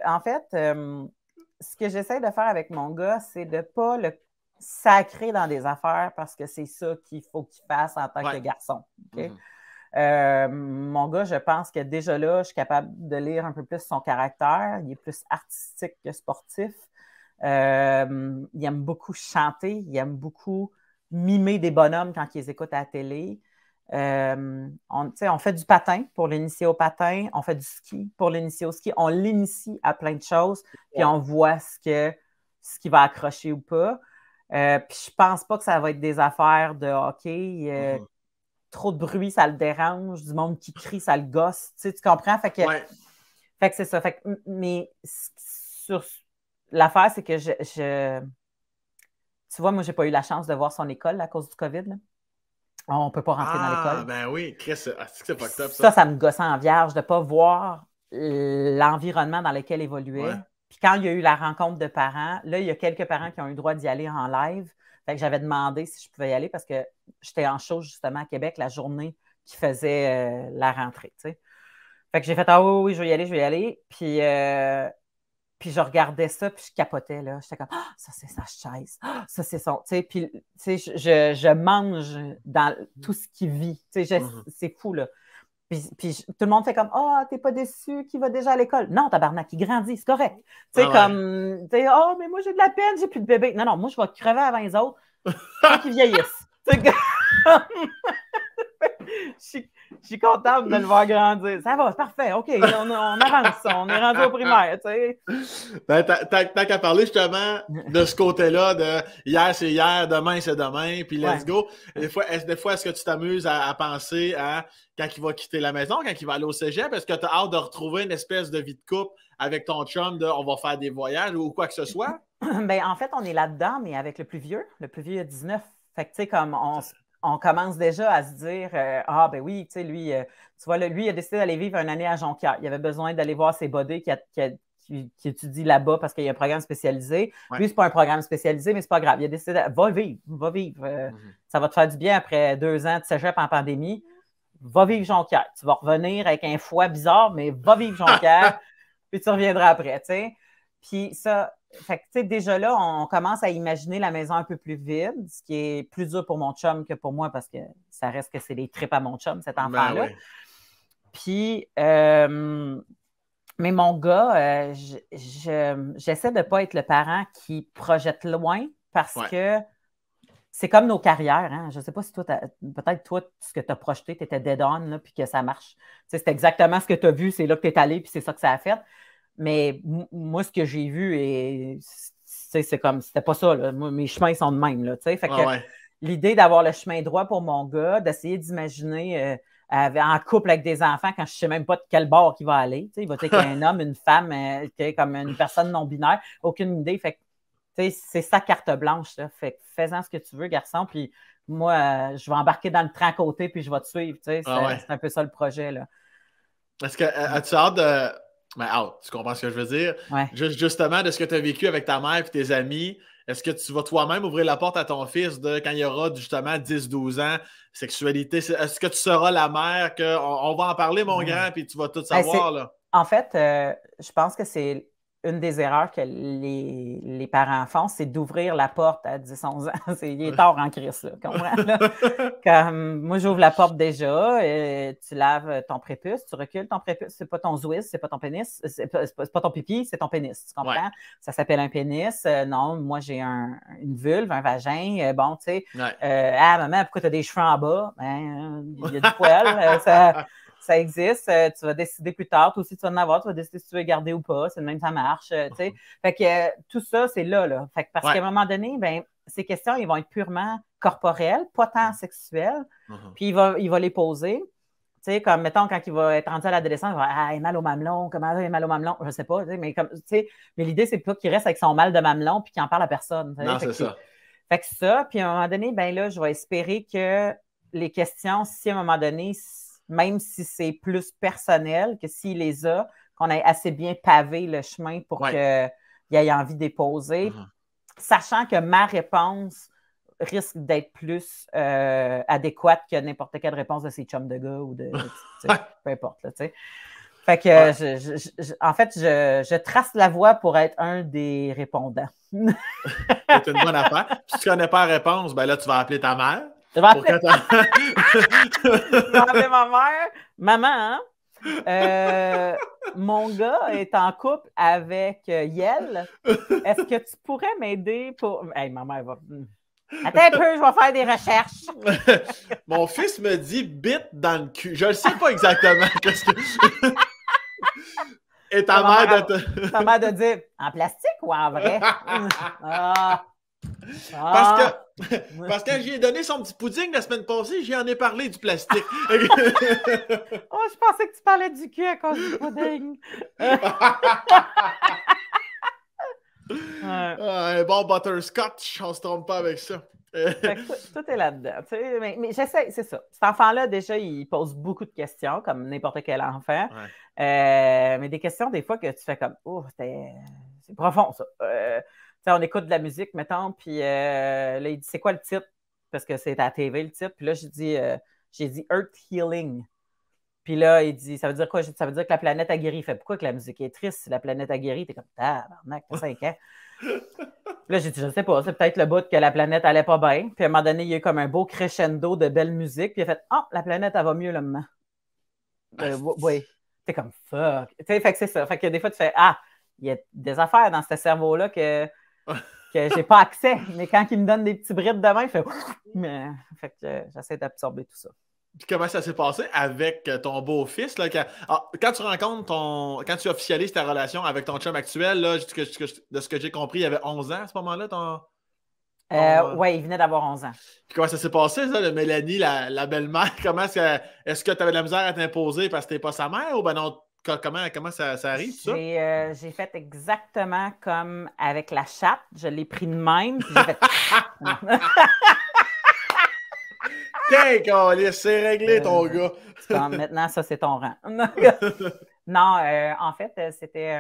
En fait, ce que j'essaie de faire avec mon gars, c'est de ne pas le sacrer dans des affaires parce que c'est ça qu'il faut qu'il fasse en tant que garçon. Okay? Mon gars, je pense que déjà là, je suis capable de lire un peu plus son caractère. Il est plus artistique que sportif. Il aime beaucoup chanter. Il aime beaucoup mimer des bonhommes quand ils les écoutent à la télé. On fait du patin pour l'initier au patin. On fait du ski pour l'initier au ski. On l'initie à plein de choses, puis on voit ce qui va accrocher ou pas. Puis je pense pas que ça va être des affaires de hockey. Trop de bruit, ça le dérange. Du monde qui crie, ça le gosse. Tu comprends? Fait que c'est ça. Mais sur l'affaire, c'est que tu vois, moi, j'ai pas eu la chance de voir son école à cause du COVID. Là. On ne peut pas rentrer dans l'école. Ah, ben oui, Chris, c'est fucked up, ça me gossait en vierge de ne pas voir l'environnement dans lequel évoluait. Ouais. Puis quand il y a eu la rencontre de parents, là, il y a quelques parents qui ont eu le droit d'y aller en live. Fait que j'avais demandé si je pouvais y aller parce que j'étais en show justement à Québec la journée qui faisait la rentrée. T'sais. Fait que j'ai fait oui, je vais y aller. Puis je regardais ça, puis je capotais. Là. J'étais comme ça, c'est sa chaise. Ça, c'est son. Puis je mange dans tout ce qu'il vit. C'est fou, là. Puis tout le monde fait comme t'es pas déçu qu'il va déjà à l'école. Non, tabarnak, il grandit, c'est correct. Mais moi j'ai de la peine, j'ai plus de bébé. Non, moi je vais crever avant les autres. Faut qu'ils vieillissent. Je suis contente de le voir grandir. Ça va, c'est parfait. OK, on avance. On est rendu au primaire, tu sais. Ben, t'as qu'à parler justement de ce côté-là, de hier, c'est hier, demain, c'est demain, puis let's go. Des fois, est-ce que tu t'amuses à penser à quand il va quitter la maison, quand il va aller au cégep? Est-ce que tu as hâte de retrouver une espèce de vie de couple avec ton chum de on va faire des voyages ou quoi que ce soit? Ben, en fait, on est là-dedans, mais avec le plus vieux. Le plus vieux a 19. Fait que, tu sais, comme on commence déjà à se dire ben oui, tu sais, lui, tu vois, lui, il a décidé d'aller vivre une année à Jonquière. Il avait besoin d'aller voir ses buddies qui étudient là-bas parce qu'il y a un programme spécialisé. Ouais. Lui, c'est pas un programme spécialisé, mais c'est pas grave. Il a décidé va vivre. Ça va te faire du bien après 2 ans de cégep en pandémie. Va vivre Jonquière. Tu vas revenir avec un foie bizarre, mais va vivre Jonquière, puis tu reviendras après, tu sais. Puis ça, fait que, tu sais, déjà là, on commence à imaginer la maison un peu plus vide, ce qui est plus dur pour mon chum que pour moi parce que ça reste que c'est des tripes à mon chum, cet enfant-là. Ben oui. Puis, mais mon gars, j'essaie de ne pas être le parent qui projette loin parce que c'est comme nos carrières. Hein? Je ne sais pas si toi, peut-être toi, ce que tu as projeté, tu étais dead on, là, puis que ça marche. Tu sais, c'est exactement ce que tu as vu, c'est là que tu es allé, puis c'est ça que ça a fait. Mais moi, ce que j'ai vu, c'est comme, c'était pas ça. Là. Moi, mes chemins sont de même. Là, fait que l'idée d'avoir le chemin droit pour mon gars, d'essayer d'imaginer en couple avec des enfants quand je ne sais même pas de quel bord il va aller. Il va être un homme, une femme, comme une personne non-binaire. Aucune idée. Fait que, c'est sa carte blanche. Là. Fait que fais-en ce que tu veux, garçon. Puis moi, je vais embarquer dans le train à côté puis je vais te suivre. C'est un peu ça le projet. Là. Est-ce que as-tu hâte de... Ben, tu comprends ce que je veux dire? Ouais. Justement, de ce que tu as vécu avec ta mère et tes amis, est-ce que tu vas toi-même ouvrir la porte à ton fils de quand il y aura justement 10-12 ans, sexualité? Est-ce que tu seras la mère on va en parler, mon grand, puis tu vas tout savoir? Là? En fait, je pense que c'est une des erreurs que les parents font, c'est d'ouvrir la porte à 10-11 ans. Il est tard en crise, là, comprends? Là? Comme, moi, j'ouvre la porte déjà, tu laves ton prépuce, tu recules ton prépuce, c'est pas ton zouis, c'est pas ton pénis, c'est pas ton pipi, c'est ton pénis, tu comprends? Ouais. Ça s'appelle un pénis. Non, moi, j'ai une vulve, un vagin. Bon, tu sais, maman, pourquoi tu as des cheveux en bas? Ben, il y a du poil, ça existe, tu vas décider plus tard, toi aussi tu vas en avoir, tu vas décider si tu veux les garder ou pas, c'est le même, ça marche, tu sais. Fait que tout ça, c'est là. Fait que parce qu'à un moment donné, ben, ces questions, ils vont être purement corporelles, pas tant sexuelles, puis il va les poser. Tu sais, comme, mettons, quand il va être rendu à l'adolescence, il va dire « Ah, il est mal au mamelon, comment il est mal au mamelon? » Je sais pas, mais l'idée, c'est pas qu'il reste avec son mal de mamelon puis qu'il en parle à personne. Non, c'est ça. Fait que ça, puis à un moment donné, ben là, je vais espérer que les questions, si à un moment donné, même si c'est plus personnel, que s'il les a, qu'on ait assez bien pavé le chemin pour qu'il ait envie de déposer, sachant que ma réponse risque d'être plus adéquate que n'importe quelle réponse de ses chums de gars ou de peu importe. Là, fait que en fait, je trace la voie pour être un des répondants. C'est une bonne affaire. Si tu ne connais pas la réponse, ben là, tu vas appeler ta mère. Je vais appeler ma mère. Maman, mon gars est en couple avec Yel. Est-ce que tu pourrais m'aider pour. Hey, ma mère va. Attends un peu, je vais faire des recherches. Mon fils me dit bite dans le cul. Je ne sais pas exactement qu'est-ce que. Et ta mère de dire en plastique ou en vrai? Parce que j'ai donné son petit pudding la semaine passée, j'y en ai parlé du plastique. Je pensais que tu parlais du cul à cause du pudding. Un bon butterscotch, on se trompe pas avec ça. Tout est là-dedans. Mais j'essaie, c'est ça. Cet enfant-là, déjà, il pose beaucoup de questions, comme n'importe quel enfant. Mais des questions, des fois, que tu fais comme, oh, c'est profond, ça. On écoute de la musique, mettons, puis là, il dit, c'est quoi le titre? Parce que c'est à la TV, le titre. Puis là, j'ai dit Earth Healing. Puis là, il dit, ça veut dire quoi? Ça veut dire que la planète a guéri. Il fait, pourquoi que la musique est triste si la planète a guéri? T'es comme, tabarnak, t'as 5 ans. Là, j'ai dit, je sais pas, c'est peut-être le bout que la planète allait pas bien. Puis à un moment donné, il y a eu comme un beau crescendo de belle musique. Puis il a fait, la planète, elle va mieux là maintenant. Oui. T'es comme, fuck. Fait que c'est ça. Fait que des fois, tu fais, il y a des affaires dans ce cerveau-là que j'ai pas accès. Mais quand il me donne des petits bribes de main, il fait, fait que j'essaie d'absorber tout ça. Puis comment ça s'est passé avec ton beau-fils? Là, quand tu rencontres quand tu officialises ta relation avec ton chum actuel, là, de ce que j'ai compris, il avait 11 ans à ce moment-là, oui, il venait d'avoir 11 ans. Puis comment ça s'est passé, ça, le Mélanie, la belle-mère? Est-ce que tu avais de la misère à t'imposer parce que t'es pas sa mère ou ben non? Comment ça arrive, ça? J'ai fait exactement comme avec la chatte. Je l'ai pris de même. Puis j'ai fait... c'est réglé, ton gars. Maintenant, ça, c'est ton rang. Non, en fait, c'était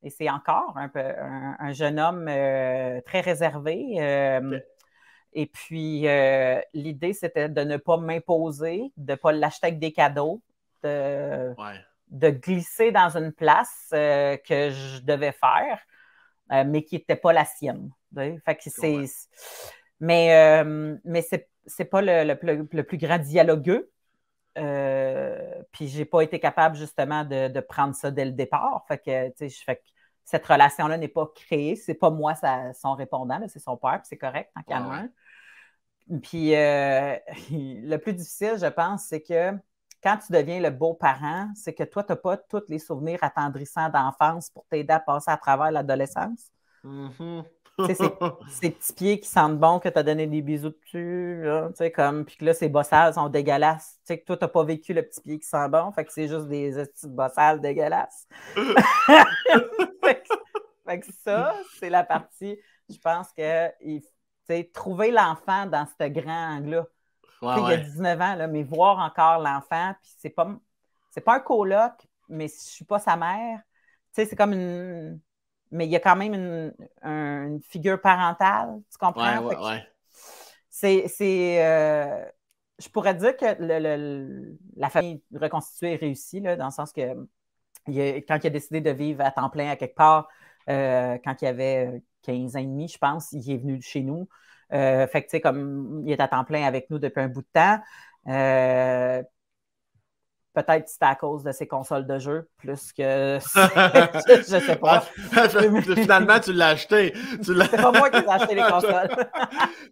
et c'est encore un jeune homme très réservé. Et puis, l'idée, c'était de ne pas m'imposer, de ne pas l'acheter avec des cadeaux, de glisser dans une place que je devais faire, mais qui n'était pas la sienne. Fait que mais c'est pas le plus grand dialogueux. Puis j'ai pas été capable justement de prendre ça dès le départ. Fait que cette relation-là n'est pas créée. C'est pas moi son répondant, là, c'est son père, puis c'est correct en calme. Puis le plus difficile, je pense, c'est que quand tu deviens le beau-parent, c'est que toi, tu n'as pas tous les souvenirs attendrissants d'enfance pour t'aider à passer à travers l'adolescence. Ces petits pieds qui sentent bon, que tu as donné des bisous dessus, là, puis que là, ces bossales sont dégueulasses. Que toi, tu n'as pas vécu le petit pied qui sent bon, fait que c'est juste des petites bossales dégueulasses. fait que ça, c'est la partie, je pense que trouver l'enfant dans ce grand angle-là. Il y a 19 ans, là, mais voir encore l'enfant, puis c'est pas un coloc, mais je suis pas sa mère. C'est comme une... Mais il y a quand même une figure parentale, tu comprends? Je pourrais dire que la famille reconstituée est réussie, là, dans le sens que quand il a décidé de vivre à temps plein à quelque part, quand il avait 15 ans et demi, je pense, il est venu chez nous. Fait que, tu sais, comme il est à temps plein avec nous depuis un bout de temps, peut-être que c'était à cause de ses consoles de jeu, plus que... je sais pas. Finalement, tu l'as acheté. C'est pas moi qui ai acheté les consoles.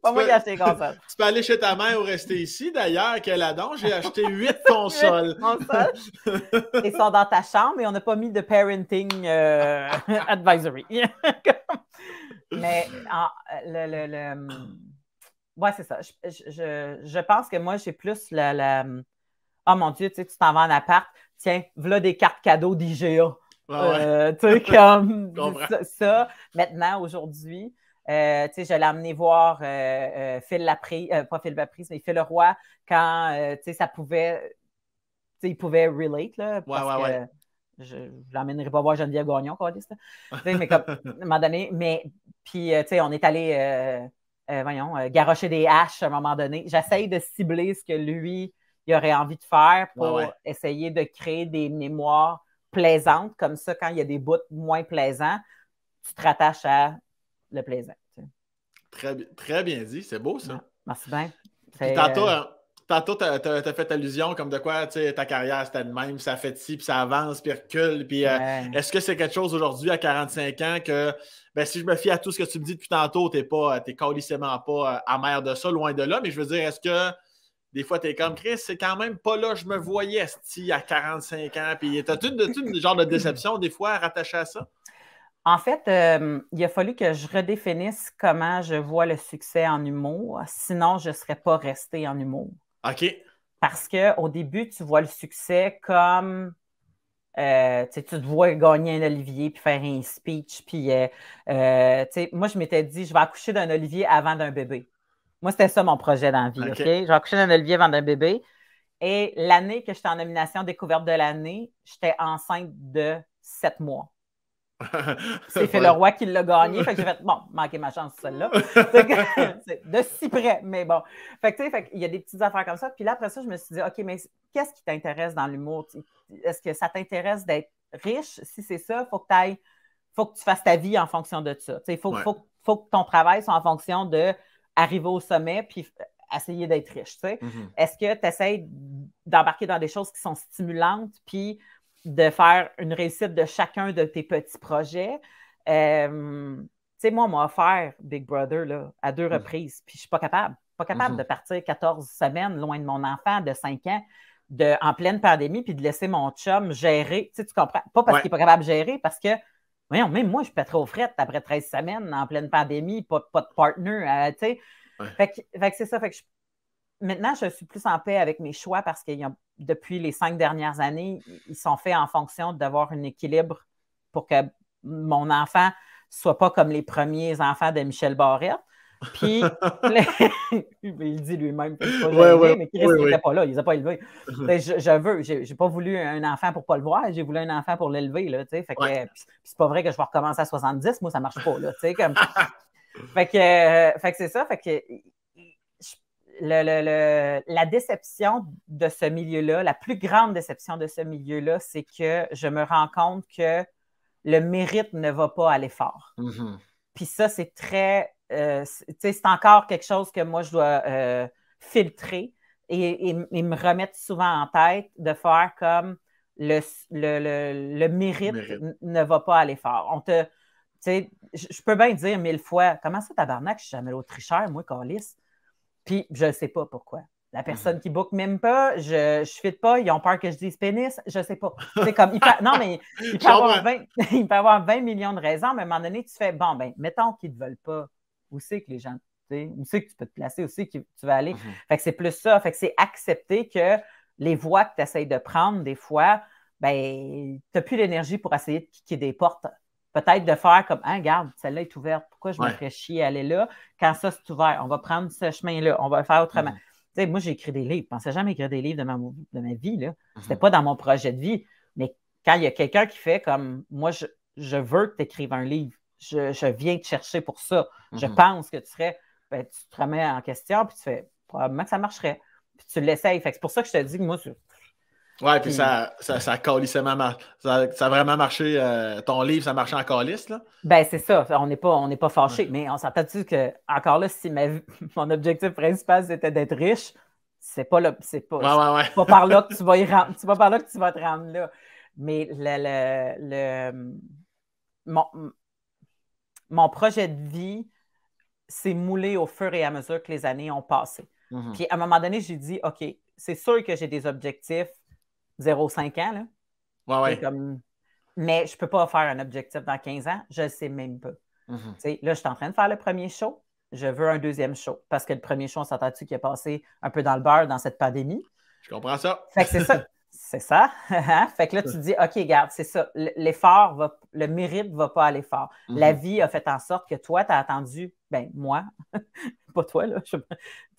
Pas moi qui ai acheté les consoles. Tu peux aller chez ta mère ou rester ici, d'ailleurs, quel adon, j'ai acheté 8 consoles. 8 consoles. Ils sont dans ta chambre et on n'a pas mis de parenting advisory. Mais ouais, c'est ça. Je pense que moi, j'ai plus oh mon Dieu, tu t'en vas en appart, tiens, voilà des cartes cadeaux d'IGA. Tu sais, comme ça. Maintenant, aujourd'hui, tu sais, je l'ai amené voir Phil Laprise, pas Phil Laprise, mais Phil Leroy, quand, tu sais, ça pouvait, tu sais, il pouvait relate, là, parce que je ne l'emmènerai pas voir Geneviève Gagnon, quoi, mais comme, à un moment donné, mais puis, tu sais, on est allé, garrocher des haches à un moment donné. J'essaye de cibler ce que lui, il aurait envie de faire pour essayer de créer des mémoires plaisantes. Comme ça, quand il y a des bouts moins plaisants, tu te rattaches à le plaisant. Très bien dit, c'est beau ça. Merci bien. Puis tantôt, tu as fait allusion comme de quoi ta carrière c'était de même, ça fait ci, puis ça avance, puis recule. Puis est-ce que c'est quelque chose aujourd'hui à 45 ans que si je me fie à tout ce que tu me dis depuis tantôt, tu n'es câlissément pas amer de ça, loin de là, mais je veux dire, est-ce que des fois tu es comme Chris, c'est quand même pas là, je me voyais à 45 ans, puis t'as-tu une genre de déception des fois rattachée à ça? En fait, il a fallu que je redéfinisse comment je vois le succès en humour. Sinon, je ne serais pas restée en humour. OK. Parce qu'au début, tu vois le succès comme tu te vois gagner un Olivier puis faire un speech. Puis, moi, je m'étais dit, je vais accoucher d'un Olivier avant d'un bébé. Moi, c'était ça mon projet dans la vie. Okay. Je vais accoucher d'un Olivier avant d'un bébé. Et l'année que j'étais en nomination découverte de l'année, j'étais enceinte de 7 mois. C'est Phil Leroy qui l'a gagné. Fait que j'ai fait, bon, manquer ma chance, celle-là. De si près, mais bon. Fait que, il y a des petites affaires comme ça. Puis là, après ça, je me suis dit, OK, mais qu'est-ce qui t'intéresse dans l'humour? Est-ce que ça t'intéresse d'être riche? Si c'est ça, il faut que tu fasses ta vie en fonction de ça. Il faut que ton travail soit en fonction d'arriver au sommet puis essayer d'être riche. Est-ce que tu essaies d'embarquer dans des choses qui sont stimulantes puis de faire une réussite de chacun de tes petits projets? Moi, on m'a offert Big Brother là, à 2 reprises, puis je ne suis pas capable. Pas capable de partir 14 semaines loin de mon enfant de 5 ans en pleine pandémie, puis de laisser mon chum gérer. Tu comprends? Pas parce qu'il n'est pas capable de gérer, parce que, voyons, même moi, je suis pas trop frette après 13 semaines en pleine pandémie, pas de partner. Fait que c'est ça. Fait que maintenant, je suis plus en paix avec mes choix parce que depuis les 5 dernières années, ils sont faits en fonction d'avoir un équilibre pour que mon enfant ne soit pas comme les premiers enfants de Michel Barrette. Puis, il dit lui-même qu'il n'est pas gêné, mais Chris n'était pas là, il ne les a pas élevés. Je n'ai pas voulu un enfant pour ne pas le voir, j'ai voulu un enfant pour l'élever. C'est pas vrai que je vais recommencer à 70, moi, ça ne marche pas. Là, fait que c'est ça. Fait que la déception de ce milieu-là, la plus grande déception de ce milieu-là, c'est que je me rends compte que le mérite ne va pas à l'effort. Puis ça, c'est très... c'est encore quelque chose que moi, je dois filtrer et me remettre souvent en tête de faire comme le mérite ne va pas à l'effort. Je peux bien dire 1000 fois, comment ça, tabarnak, je suis jamais l'autre tricheur, moi, câlisse. Puis je ne sais pas pourquoi. La personne qui book même pas, je ne fit pas, ils ont peur que je dise pénis, je ne sais pas. C'est comme, non, mais il peut avoir 20 millions de raisons, mais à un moment donné, tu fais, bon, ben, mettons qu'ils ne te veulent pas. Où c'est que les gens, où c'est que tu peux te placer, où c'est que tu vas aller? Fait que c'est plus ça. Fait que c'est accepter que les voies que tu essaies de prendre, des fois, ben, tu n'as plus l'énergie pour essayer de kicker des portes. Peut-être de faire comme, hein, regarde, celle-là est ouverte. Pourquoi je me ferais chier à aller là? Quand ça, c'est ouvert, on va prendre ce chemin-là, on va le faire autrement. Moi, j'ai écrit des livres. Je ne pensais jamais écrire des livres de ma vie. Ce n'était pas dans mon projet de vie. Mais quand il y a quelqu'un qui fait comme, moi, je veux que tu écrives un livre. Je viens te chercher pour ça. Je pense que tu serais, ben, tu te remets en question, puis tu fais, probablement que ça marcherait. Puis tu l'essayes. Fait que c'est pour ça que je te dis que moi, ouais, puis ça a calissement marché. Ça a vraiment marché. Ton livre, ça a marché en calisse, là? Ben, c'est ça. On n'est pas fâchés. Mais on s'entend-tu que, encore là, si mon objectif principal, c'était d'être riche, c'est pas par là que tu vas y rendre. C'est pas par là que tu vas te rendre là. Mais mon projet de vie s'est moulé au fur et à mesure que les années ont passé. Puis à un moment donné, j'ai dit, OK, c'est sûr que j'ai des objectifs 0,5 ans. Là. Mais je ne peux pas faire un objectif dans 15 ans. Je ne sais même pas. Là, je suis en train de faire le premier show. Je veux un deuxième show. Parce que le premier show, on s'entend-tu qu'il est passé un peu dans le beurre dans cette pandémie? Je comprends ça. Fait que c'est ça. C'est ça. Fait que là, tu te dis, OK, regarde, c'est ça. L'effort, le mérite ne va pas à l'effort. La vie a fait en sorte que toi, tu as attendu, ben moi, pas toi, là.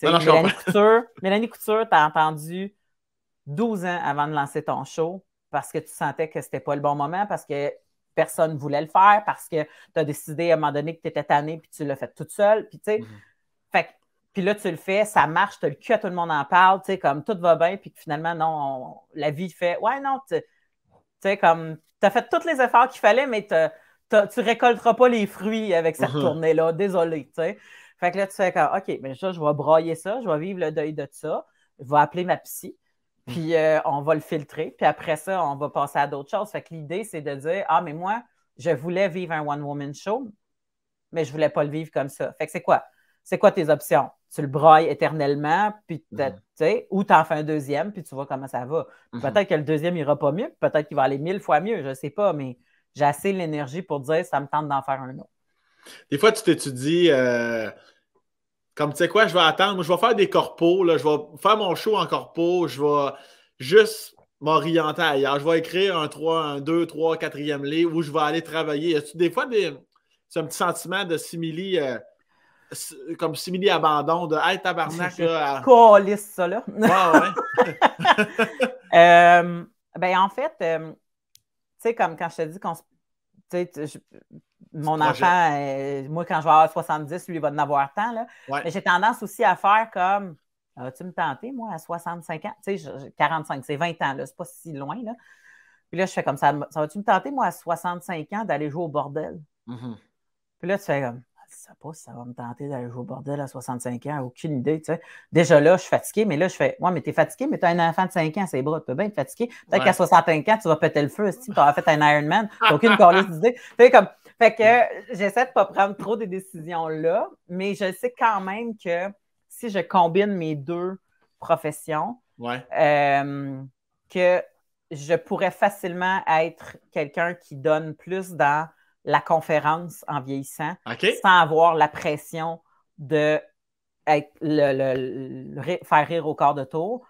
Mélanie Couture, tu as attendu 12 ans avant de lancer ton show parce que tu sentais que c'était pas le bon moment, parce que personne ne voulait le faire, parce que tu as décidé à un moment donné que tu étais tanné puis tu l'as fait toute seule. Puis, tu sais, fait que puis là, tu le fais, ça marche, tu as le cul, tout le monde en parle, tu sais, comme tout va bien, puis que finalement, non, la vie fait, ouais, non, tu sais, comme, tu as fait tous les efforts qu'il fallait, mais tu récolteras pas les fruits avec cette tournée-là, désolé, tu sais. Fait que là, tu fais comme, OK, mais ça, je vais broyer ça, je vais vivre le deuil de ça, je vais appeler ma psy, puis on va le filtrer, puis après ça, on va passer à d'autres choses. Fait que l'idée, c'est de dire, ah, mais moi, je voulais vivre un one-woman show, mais je voulais pas le vivre comme ça. Fait que c'est quoi? C'est quoi tes options? Tu le brailles éternellement, puis ou tu en fais un deuxième, puis tu vois comment ça va. Peut-être que le deuxième ira pas mieux, peut-être qu'il va aller 1000 fois mieux, je ne sais pas, mais j'ai assez l'énergie pour dire ça me tente d'en faire un autre. Des fois, tu t'étudies comme tu sais quoi, je vais attendre, je vais faire des corpos, là, je vais faire mon show en corpo, je vais juste m'orienter ailleurs. Je vais écrire un 2, 3, 4e livre où je vais aller travailler. As-tu des fois c'est un petit sentiment de comme simili-abandon, de hey, tabarnak. Calisse ça, là. Ben, en fait, tu sais, comme quand je te dis qu'on mon enfant, moi, quand je vais avoir 70, lui, il va en avoir tant, là. Mais j'ai tendance aussi à faire comme vas-tu me tenter, moi, à 65 ans? Tu sais, 45, c'est 20 ans, là, c'est pas si loin, là. Puis là, je fais comme ça va-tu me tenter, moi, à 65 ans, d'aller jouer au bordel? Puis là, tu fais comme je sais pas si ça va me tenter d'aller jouer au bordel à 65 ans, aucune idée, tu sais. Déjà là, je suis fatiguée, mais là, je fais, ouais, mais t'es fatigué, mais t'as un enfant de 5 ans, c'est bras, tu peux bien être fatigué. Peut-être qu'à 65 ans, tu vas péter le feu, si tu auras fait un Ironman, t'as aucune calice d'idée. Fait que j'essaie de ne pas prendre trop des décisions là, mais je sais quand même que si je combine mes deux professions, que je pourrais facilement être quelqu'un qui donne plus dans la conférence en vieillissant, sans avoir la pression de faire rire au quart de tour.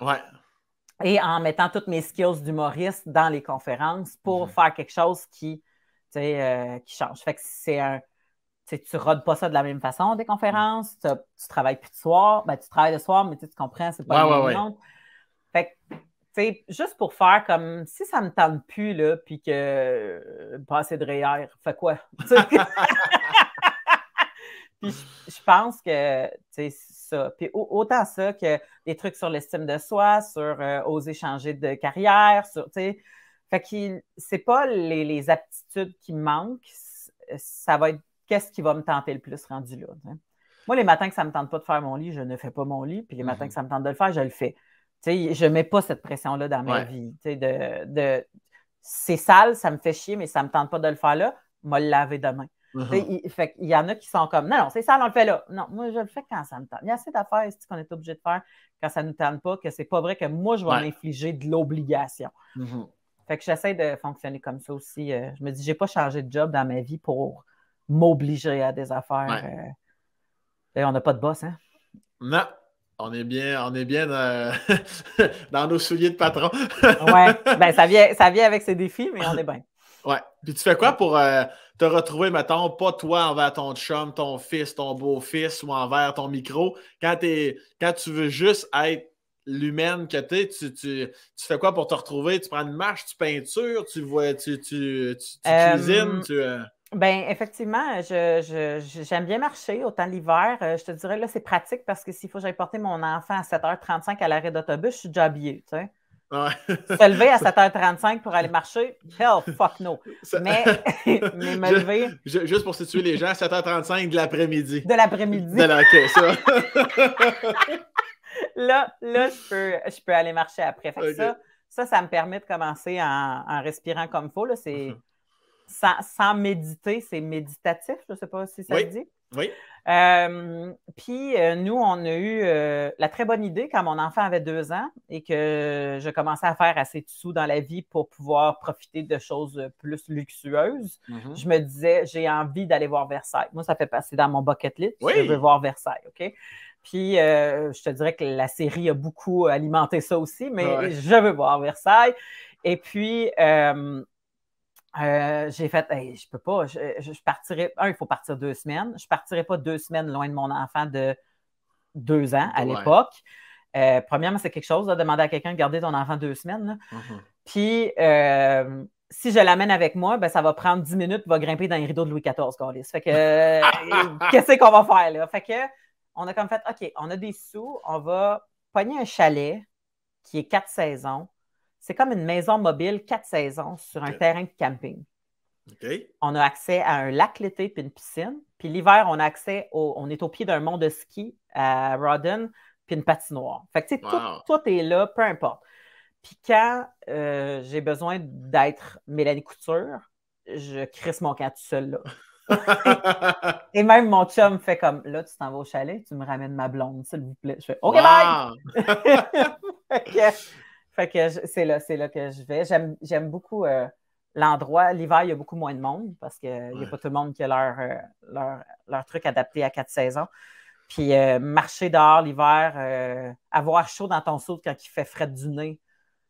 Et en mettant toutes mes skills d'humoriste dans les conférences pour faire quelque chose qui change. Fait que tu ne rodes pas ça de la même façon des conférences, tu travailles plus de soir, ben, tu travailles le soir, mais tu comprends, c'est pas le même monde. Fait que, juste pour faire comme si ça me tente plus, là, puis que passer de REER, fait quoi? Puis je pense que c'est ça. Puis autant ça que des trucs sur l'estime de soi, sur oser changer de carrière, fait que c'est pas les aptitudes qui me manquent, ça va être qu'est-ce qui va me tenter le plus rendu là. T'sais. Moi, les matins que ça me tente pas de faire mon lit, je ne fais pas mon lit, puis les matins que ça me tente de le faire, je le fais. T'sais, je mets pas cette pression-là dans ma vie. C'est sale, ça me fait chier, mais ça me tente pas de le faire là, moi le laver demain. Fait il y en a qui sont comme non, c'est ça, on le fait là. Non, moi, je le fais quand ça me tente. Il y a assez d'affaires qu'on est obligé de faire quand ça ne nous tente pas, que c'est pas vrai que moi, je vais m'infliger de l'obligation. Fait que j'essaie de fonctionner comme ça aussi. Je me dis, j'ai pas changé de job dans ma vie pour m'obliger à des affaires. On n'a pas de boss, hein? Non. On est bien dans nos souliers de patron. Ben ça vient avec ses défis, mais on est bien. Ouais. Puis tu fais quoi pour te retrouver, mettons, pas toi envers ton chum, ton fils, ton beau-fils ou envers ton micro, quand tu veux juste être l'humaine que t'es, tu fais quoi pour te retrouver? Tu prends une marche, tu peintures, tu cuisines, Ben effectivement, j'aime bien marcher, autant l'hiver. Je te dirais, là, c'est pratique parce que s'il faut que j'aille porter mon enfant à 7h35 à l'arrêt d'autobus, je suis déjà habillée, tu sais. Se lever à 7h35 pour aller marcher, hell, fuck no. Mais me lever... Juste pour situer les gens, 7h35 de l'après-midi. De l'après-midi. Là, je peux aller marcher après. Fait que ça me permet de commencer en respirant comme il faut. Là, c'est... Sans méditer, c'est méditatif, je ne sais pas si ça se dit. Oui. Puis, nous, on a eu la très bonne idée quand mon enfant avait 2 ans et que je commençais à faire assez de sous dans la vie pour pouvoir profiter de choses plus luxueuses. Je me disais, j'ai envie d'aller voir Versailles. Moi, ça fait passer dans mon bucket list. Je veux voir Versailles, OK? Puis, je te dirais que la série a beaucoup alimenté ça aussi, mais je veux voir Versailles. Et puis... j'ai fait, hey, je peux pas, je partirais, il faut partir 2 semaines. Je partirais pas 2 semaines loin de mon enfant de 2 ans à l'époque. Premièrement, c'est quelque chose, là, demander à quelqu'un de garder ton enfant 2 semaines. Là. Mhm. Puis, si je l'amène avec moi, ben, ça va prendre 10 minutes, il va grimper dans les rideaux de Louis XIV, Carlis. Fait que, qu'est-ce qu'on va faire, là? Fait que, on a comme fait, OK, on a des sous, on va pogner un chalet qui est 4 saisons. C'est comme une maison mobile, 4 saisons, sur un terrain de camping. OK. On a accès à un lac l'été puis une piscine. Puis l'hiver, on a accès on est au pied d'un mont de ski à Rawdon puis une patinoire. Fait que, tu sais, tout est là, peu importe. Puis quand j'ai besoin d'être Mélanie Couture, je crisse mon camp tout seul là. Et même mon chum fait comme, là, tu t'en vas au chalet, tu me ramènes ma blonde, s'il vous plaît. Je fais, OK, bye! fait que c'est là que je vais. J'aime beaucoup l'endroit. L'hiver, il y a beaucoup moins de monde parce qu'il n'y a pas tout le monde qui a leur truc adapté à 4 saisons. Puis marcher dehors l'hiver, avoir chaud dans ton soude quand il fait frais du nez.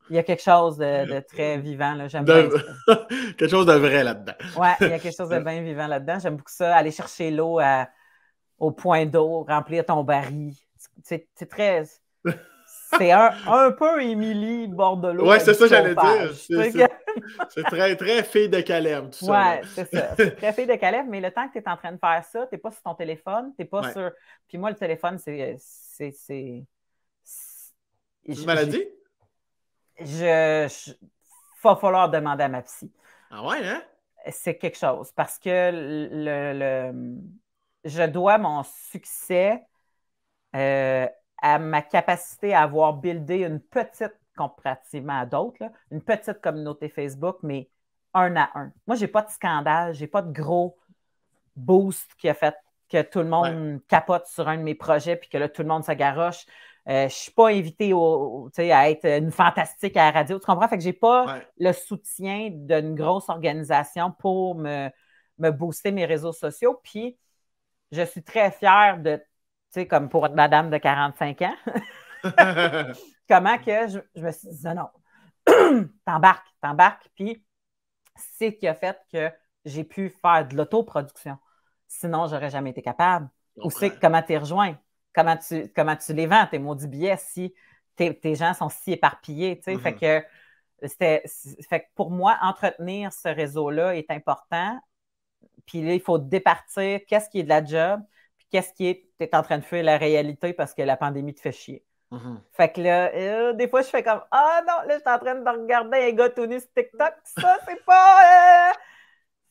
Il y a quelque chose de très vivant. Là. J'aime bien ça. Quelque chose de vrai là-dedans. Oui, il y a quelque chose de bien vivant là-dedans. J'aime beaucoup ça. Aller chercher l'eau au point d'eau, remplir ton baril. C'est très... C'est un peu Émilie Bordelot. Oui, c'est ça que j'allais dire. C'est très, très fille de Caleb, tout ça. Oui, c'est ça. C'est très fille de Caleb, mais le temps que tu es en train de faire ça, tu n'es pas sur ton téléphone, tu n'es pas sur... Puis moi, le téléphone, c'est une maladie? Va falloir demander à ma psy. Ah ouais, hein? C'est quelque chose. Parce que je dois mon succès à ma capacité à avoir buildé une petite, comparativement à d'autres, là, une petite communauté Facebook, mais 1 à 1. Moi, je n'ai pas de scandale, je n'ai pas de gros boost qui a fait que tout le monde capote sur un de mes projets puis que là, tout le monde se garoche. Je ne suis pas invitée à être une fantastique à la radio. Tu comprends? Fait que je n'ai pas le soutien d'une grosse organisation pour me booster mes réseaux sociaux. Puis, je suis très fière de, tu sais, comme pour être madame de 45 ans, comment que je me suis dit, non, t'embarques. Puis, c'est ce qui a fait que j'ai pu faire de l'autoproduction. Sinon, je n'aurais jamais été capable. Ou c'est comment tu es rejoint? Comment tu les vends, tes maudits billets, si tes gens sont si éparpillés. Tu sais? Fait que pour moi, entretenir ce réseau-là est important. Puis là, il faut départir qu'est-ce qui est de la job, puis qu'est-ce qui est tu es en train de faire la réalité parce que la pandémie te fait chier. Fait que là, des fois, je fais comme ah non, là, je suis en train de regarder un gars tout nu sur TikTok. Ça, c'est pas.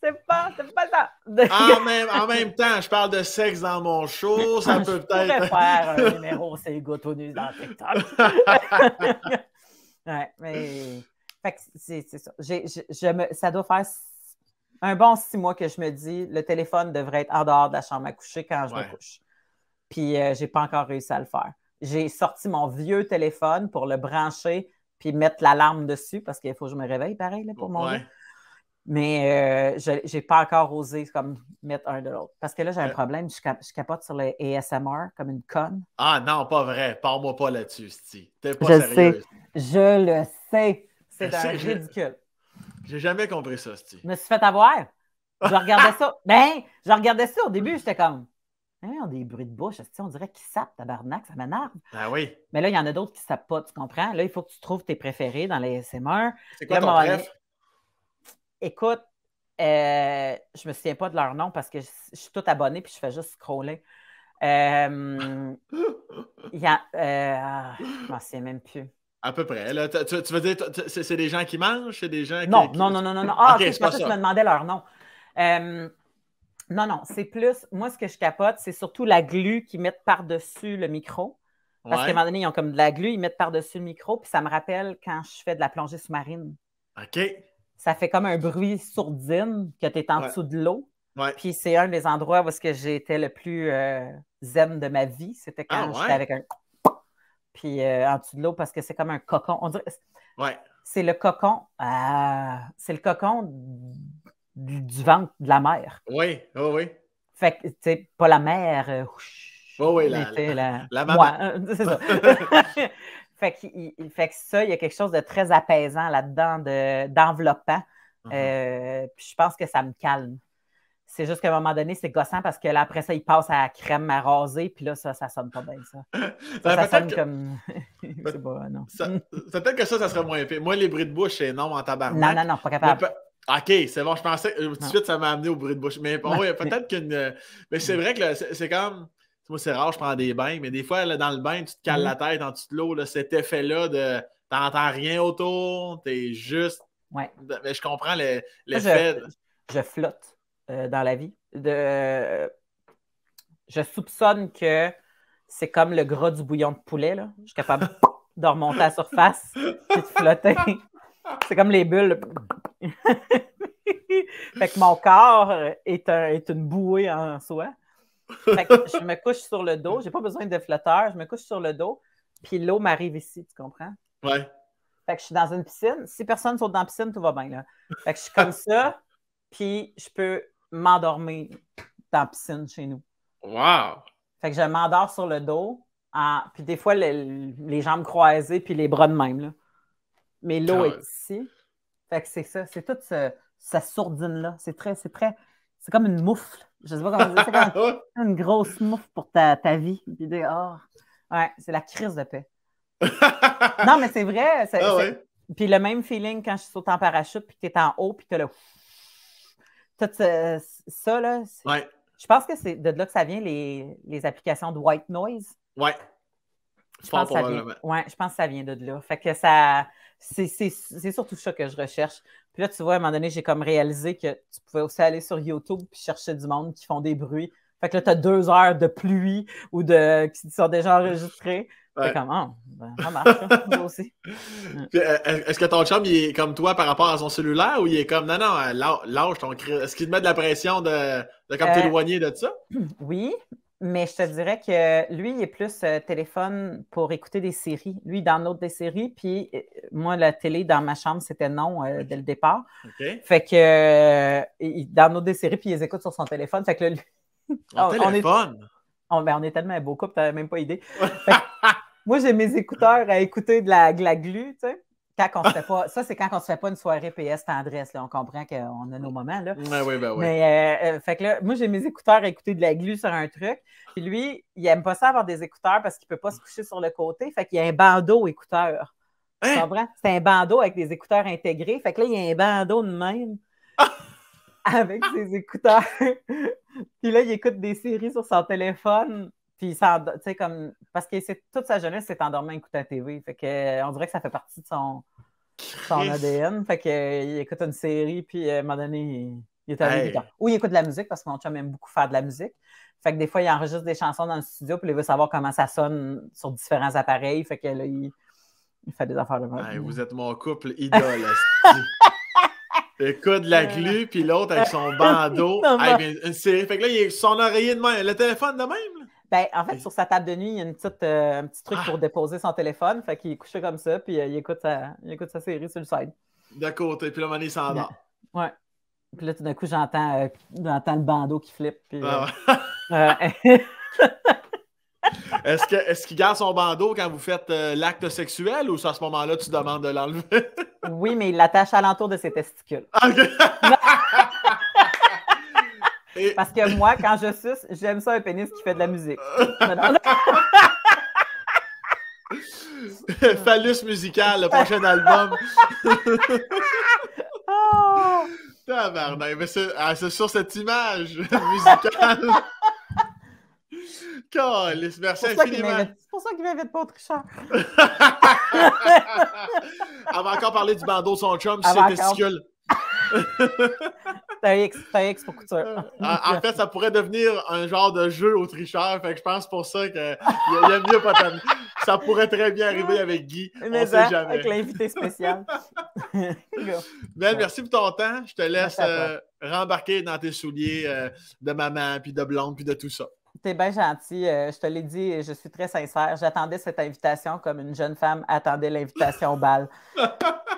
C'est pas ça. En même temps, je parle de sexe dans mon show. Ça peut peut-être. Je pourrais faire un numéro, c'est gars tout nu dans TikTok. Ouais, mais. Fait que c'est ça. Ça doit faire un bon 6 mois que je me dis le téléphone devrait être en dehors de la chambre à coucher quand je me couche. Puis, j'ai pas encore réussi à le faire. J'ai sorti mon vieux téléphone pour le brancher puis mettre l'alarme dessus parce qu'il faut que je me réveille pareil là, pour mon gars. Mais je n'ai pas encore osé comme mettre un de l'autre. Parce que là, j'ai un problème. Je capote sur le ASMR comme une conne. Ah non, pas vrai. Parle-moi pas là-dessus, Steve. T'es pas sérieuse. Je le sais. C'est un ridicule. J'ai jamais compris ça, Steve. Je me suis fait avoir. Je regardais ça. Je regardais ça au début. J'étais comme, on a des bruits de bouche. On dirait qu'ils sapent, tabarnak. Ça m'énerve. Ah oui. Mais là, il y en a d'autres qui ne sapent pas. Tu comprends? Là, il faut que tu trouves tes préférés dans les ASMR. C'est quoi ton préf? Écoute, je me souviens pas de leur nom parce que je suis toute abonnée puis je fais juste scroller. Je m'en souviens même plus. À peu près. Là, tu veux dire, c'est des gens qui mangent? C'est des gens non, qui... Non. Ah, okay, c'est pas ça que tu me demandais leur nom. Non, c'est plus... Moi, ce que je capote, c'est surtout la glu qu'ils mettent par-dessus le micro. Parce qu'à un moment donné, ils ont comme de la glu, ils mettent par-dessus le micro, puis ça me rappelle quand je fais de la plongée sous-marine. OK. Ça fait comme un bruit sourdine que tu es en dessous de l'eau. Ouais. Puis c'est un des endroits où j'ai été le plus zen de ma vie. C'était quand j'étais avec un... Puis en dessous de l'eau parce que c'est comme un cocon. On dirait... C'est le cocon. C'est le cocon du ventre de la mer. Oui. Fait que, tu sais, pas la mer. La maman. C'est ça. Fait que ça, il y a quelque chose de très apaisant là-dedans, d'enveloppant. Puis je pense que ça me calme. C'est juste qu'à un moment donné, c'est gossant parce que là, après ça, il passe à la crème à raser, puis là, ça sonne pas bien, ça. Ça sonne comme... c'est pas, non. Peut-être que ça serait moins pire. Moi, les bruits de bouche, c'est non en tabarnak. Non, pas capable. OK, c'est bon, je pensais... Tout de suite, ça m'a amené au bruit de bouche. Mais bon, ouais, peut-être qu'une... Mais c'est vrai que c'est comme... Moi, c'est rare, je prends des bains, mais des fois, là, dans le bain, tu te cales la tête en dessous de l'eau, là, cet effet-là de... T'entends rien autour, t'es juste... Ouais. Mais je comprends l'effet... Je flotte dans la vie. Je soupçonne que c'est comme le gras du bouillon de poulet, là. Je suis capable de remonter à la surface et de flotter. C'est comme les bulles. Fait que mon corps est une bouée en soi. Fait que je me couche sur le dos. J'ai pas besoin de flotteur. Je me couche sur le dos. Puis l'eau m'arrive ici, tu comprends? Ouais. Fait que je suis dans une piscine. Si personne saute dans la piscine, tout va bien, là. Fait que je suis comme ça. Puis je peux m'endormir dans la piscine chez nous. Wow! Fait que je m'endors sur le dos. Puis des fois, les jambes croisées puis les bras de même, là. Mais l'eau est ici. Fait que c'est ça. C'est toute cette sourdine-là. C'est comme une moufle. Je sais pas comment dire. C'est comme une grosse moufle pour ta vie. Puis ouais, c'est la crise de paix. Non, mais c'est vrai. Ouais. Puis le même feeling quand je saute en parachute, puis tu es en haut, puis tu as le... Tout ça, là. Ouais. Je pense que c'est de là que ça vient, les applications de white noise. Ouais. Je pense que ça vient de là. Fait que ça... C'est surtout ça que je recherche. Puis là, tu vois, à un moment donné, j'ai comme réalisé que tu pouvais aussi aller sur YouTube puis chercher du monde qui font des bruits. Fait que là, tu as 2 heures de pluie ou qui sont déjà enregistrés. Ouais. Fait comme, ça marche, moi aussi. Puis, est-ce que ton chum, il est comme toi par rapport à son cellulaire ou il est comme, non, lâche ton cri. Est-ce qu'il te met de la pression de comme t'éloigner de ça? Oui, mais je te dirais que lui, il est plus téléphone pour écouter des séries. Lui, il download des séries, puis moi, la télé dans ma chambre, c'était non dès le départ. Okay. Fait que il download des séries, puis il les écoute sur son téléphone. Fait que là, lui... on est tellement un beau couple, t'avais même pas idée. Moi, j'ai mes écouteurs à écouter de la glu, tu sais. Ça, c'est quand on se fait pas une soirée PS tendresse, là. On comprend qu'on a nos moments, là. Oui. Mais, fait que là, moi, j'ai mes écouteurs à écouter de la glu sur un truc. Puis lui, il aime pas ça avoir des écouteurs parce qu'il peut pas se coucher sur le côté. Fait qu'il y a un bandeau écouteur. Tu comprends? C'est un bandeau avec des écouteurs intégrés. Fait que là, il y a un bandeau de même avec ses écouteurs. Puis là, il écoute des séries sur son téléphone. Puis, tu sais, comme... Parce que toute sa jeunesse s'est endormie à écouter la TV. Fait que, on dirait que ça fait partie de son ADN. Fait qu'il écoute une série, puis à un moment donné, il est allé ou il écoute de la musique, parce que mon chum aime beaucoup faire de la musique. Fait que des fois, il enregistre des chansons dans le studio, puis il veut savoir comment ça sonne sur différents appareils. Fait que là, il fait des affaires de mode. Vous êtes mon couple idole. Écoute de la glu, puis l'autre avec son bandeau. Une série. Fait que là, son oreiller de même. Le téléphone de même, là. Ben, en fait, sur sa table de nuit, il y a un petit truc pour déposer son téléphone. Fait qu'il est couché comme ça, puis il écoute sa série sur le side. De côté, puis là, il s'endort. Ouais. Puis là, tout d'un coup, j'entends le bandeau qui flippe. Puis, Est-ce qu'il garde son bandeau quand vous faites l'acte sexuel ou c'est à ce moment-là tu demandes de l'enlever? Oui, mais il l'attache alentour de ses testicules. Okay. Parce que moi, quand je suce, j'aime ça un pénis qui fait de la musique. Phallus musical, le prochain album. Tabarnak, mais c'est sur cette image musicale. Calice, merci infiniment. C'est pour ça qu'il m'invite pas au tricheur. Elle va encore parler du bandeau de son chum sur ses testicules. C'est un X pour couture. En fait, ça pourrait devenir un genre de jeu au tricheur. Fait que je pense pour ça qu'il y a mieux pas tant. Ça pourrait très bien arriver avec Guy. Mais on sait jamais. Avec l'invité spécial. Merci pour ton temps. Je te laisse rembarquer dans tes souliers de maman, puis de blonde, puis de tout ça. T'es bien gentil. Je te l'ai dit, je suis très sincère. J'attendais cette invitation comme une jeune femme attendait l'invitation au bal.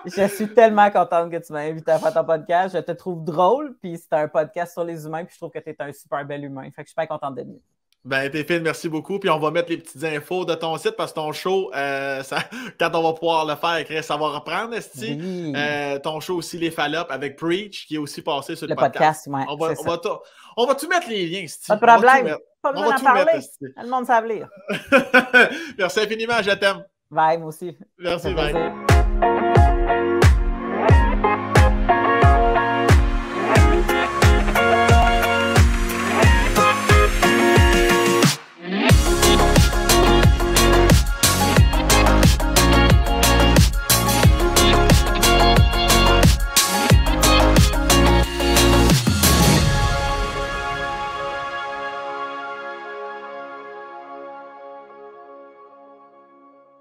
Je suis tellement contente que tu m'as invité à faire ton podcast. Je te trouve drôle, puis c'est un podcast sur les humains, puis je trouve que tu es un super bel humain. Fait que je suis pas contente d'être venue. Ben, t'es fine, merci beaucoup. Puis on va mettre les petites infos de ton site parce que ton show, quand on va pouvoir le faire, Chris, ça va reprendre, esti. Oui. Ton show aussi, Les Fallops, avec Preach, qui est aussi passé sur le podcast. Ouais, on va tout mettre les liens, esti. Pas de problème. Pas On besoin va d'en tout mettre, parler. esti. Le monde sait lire. Merci infiniment, je t'aime. Bye, moi aussi. Merci, bye.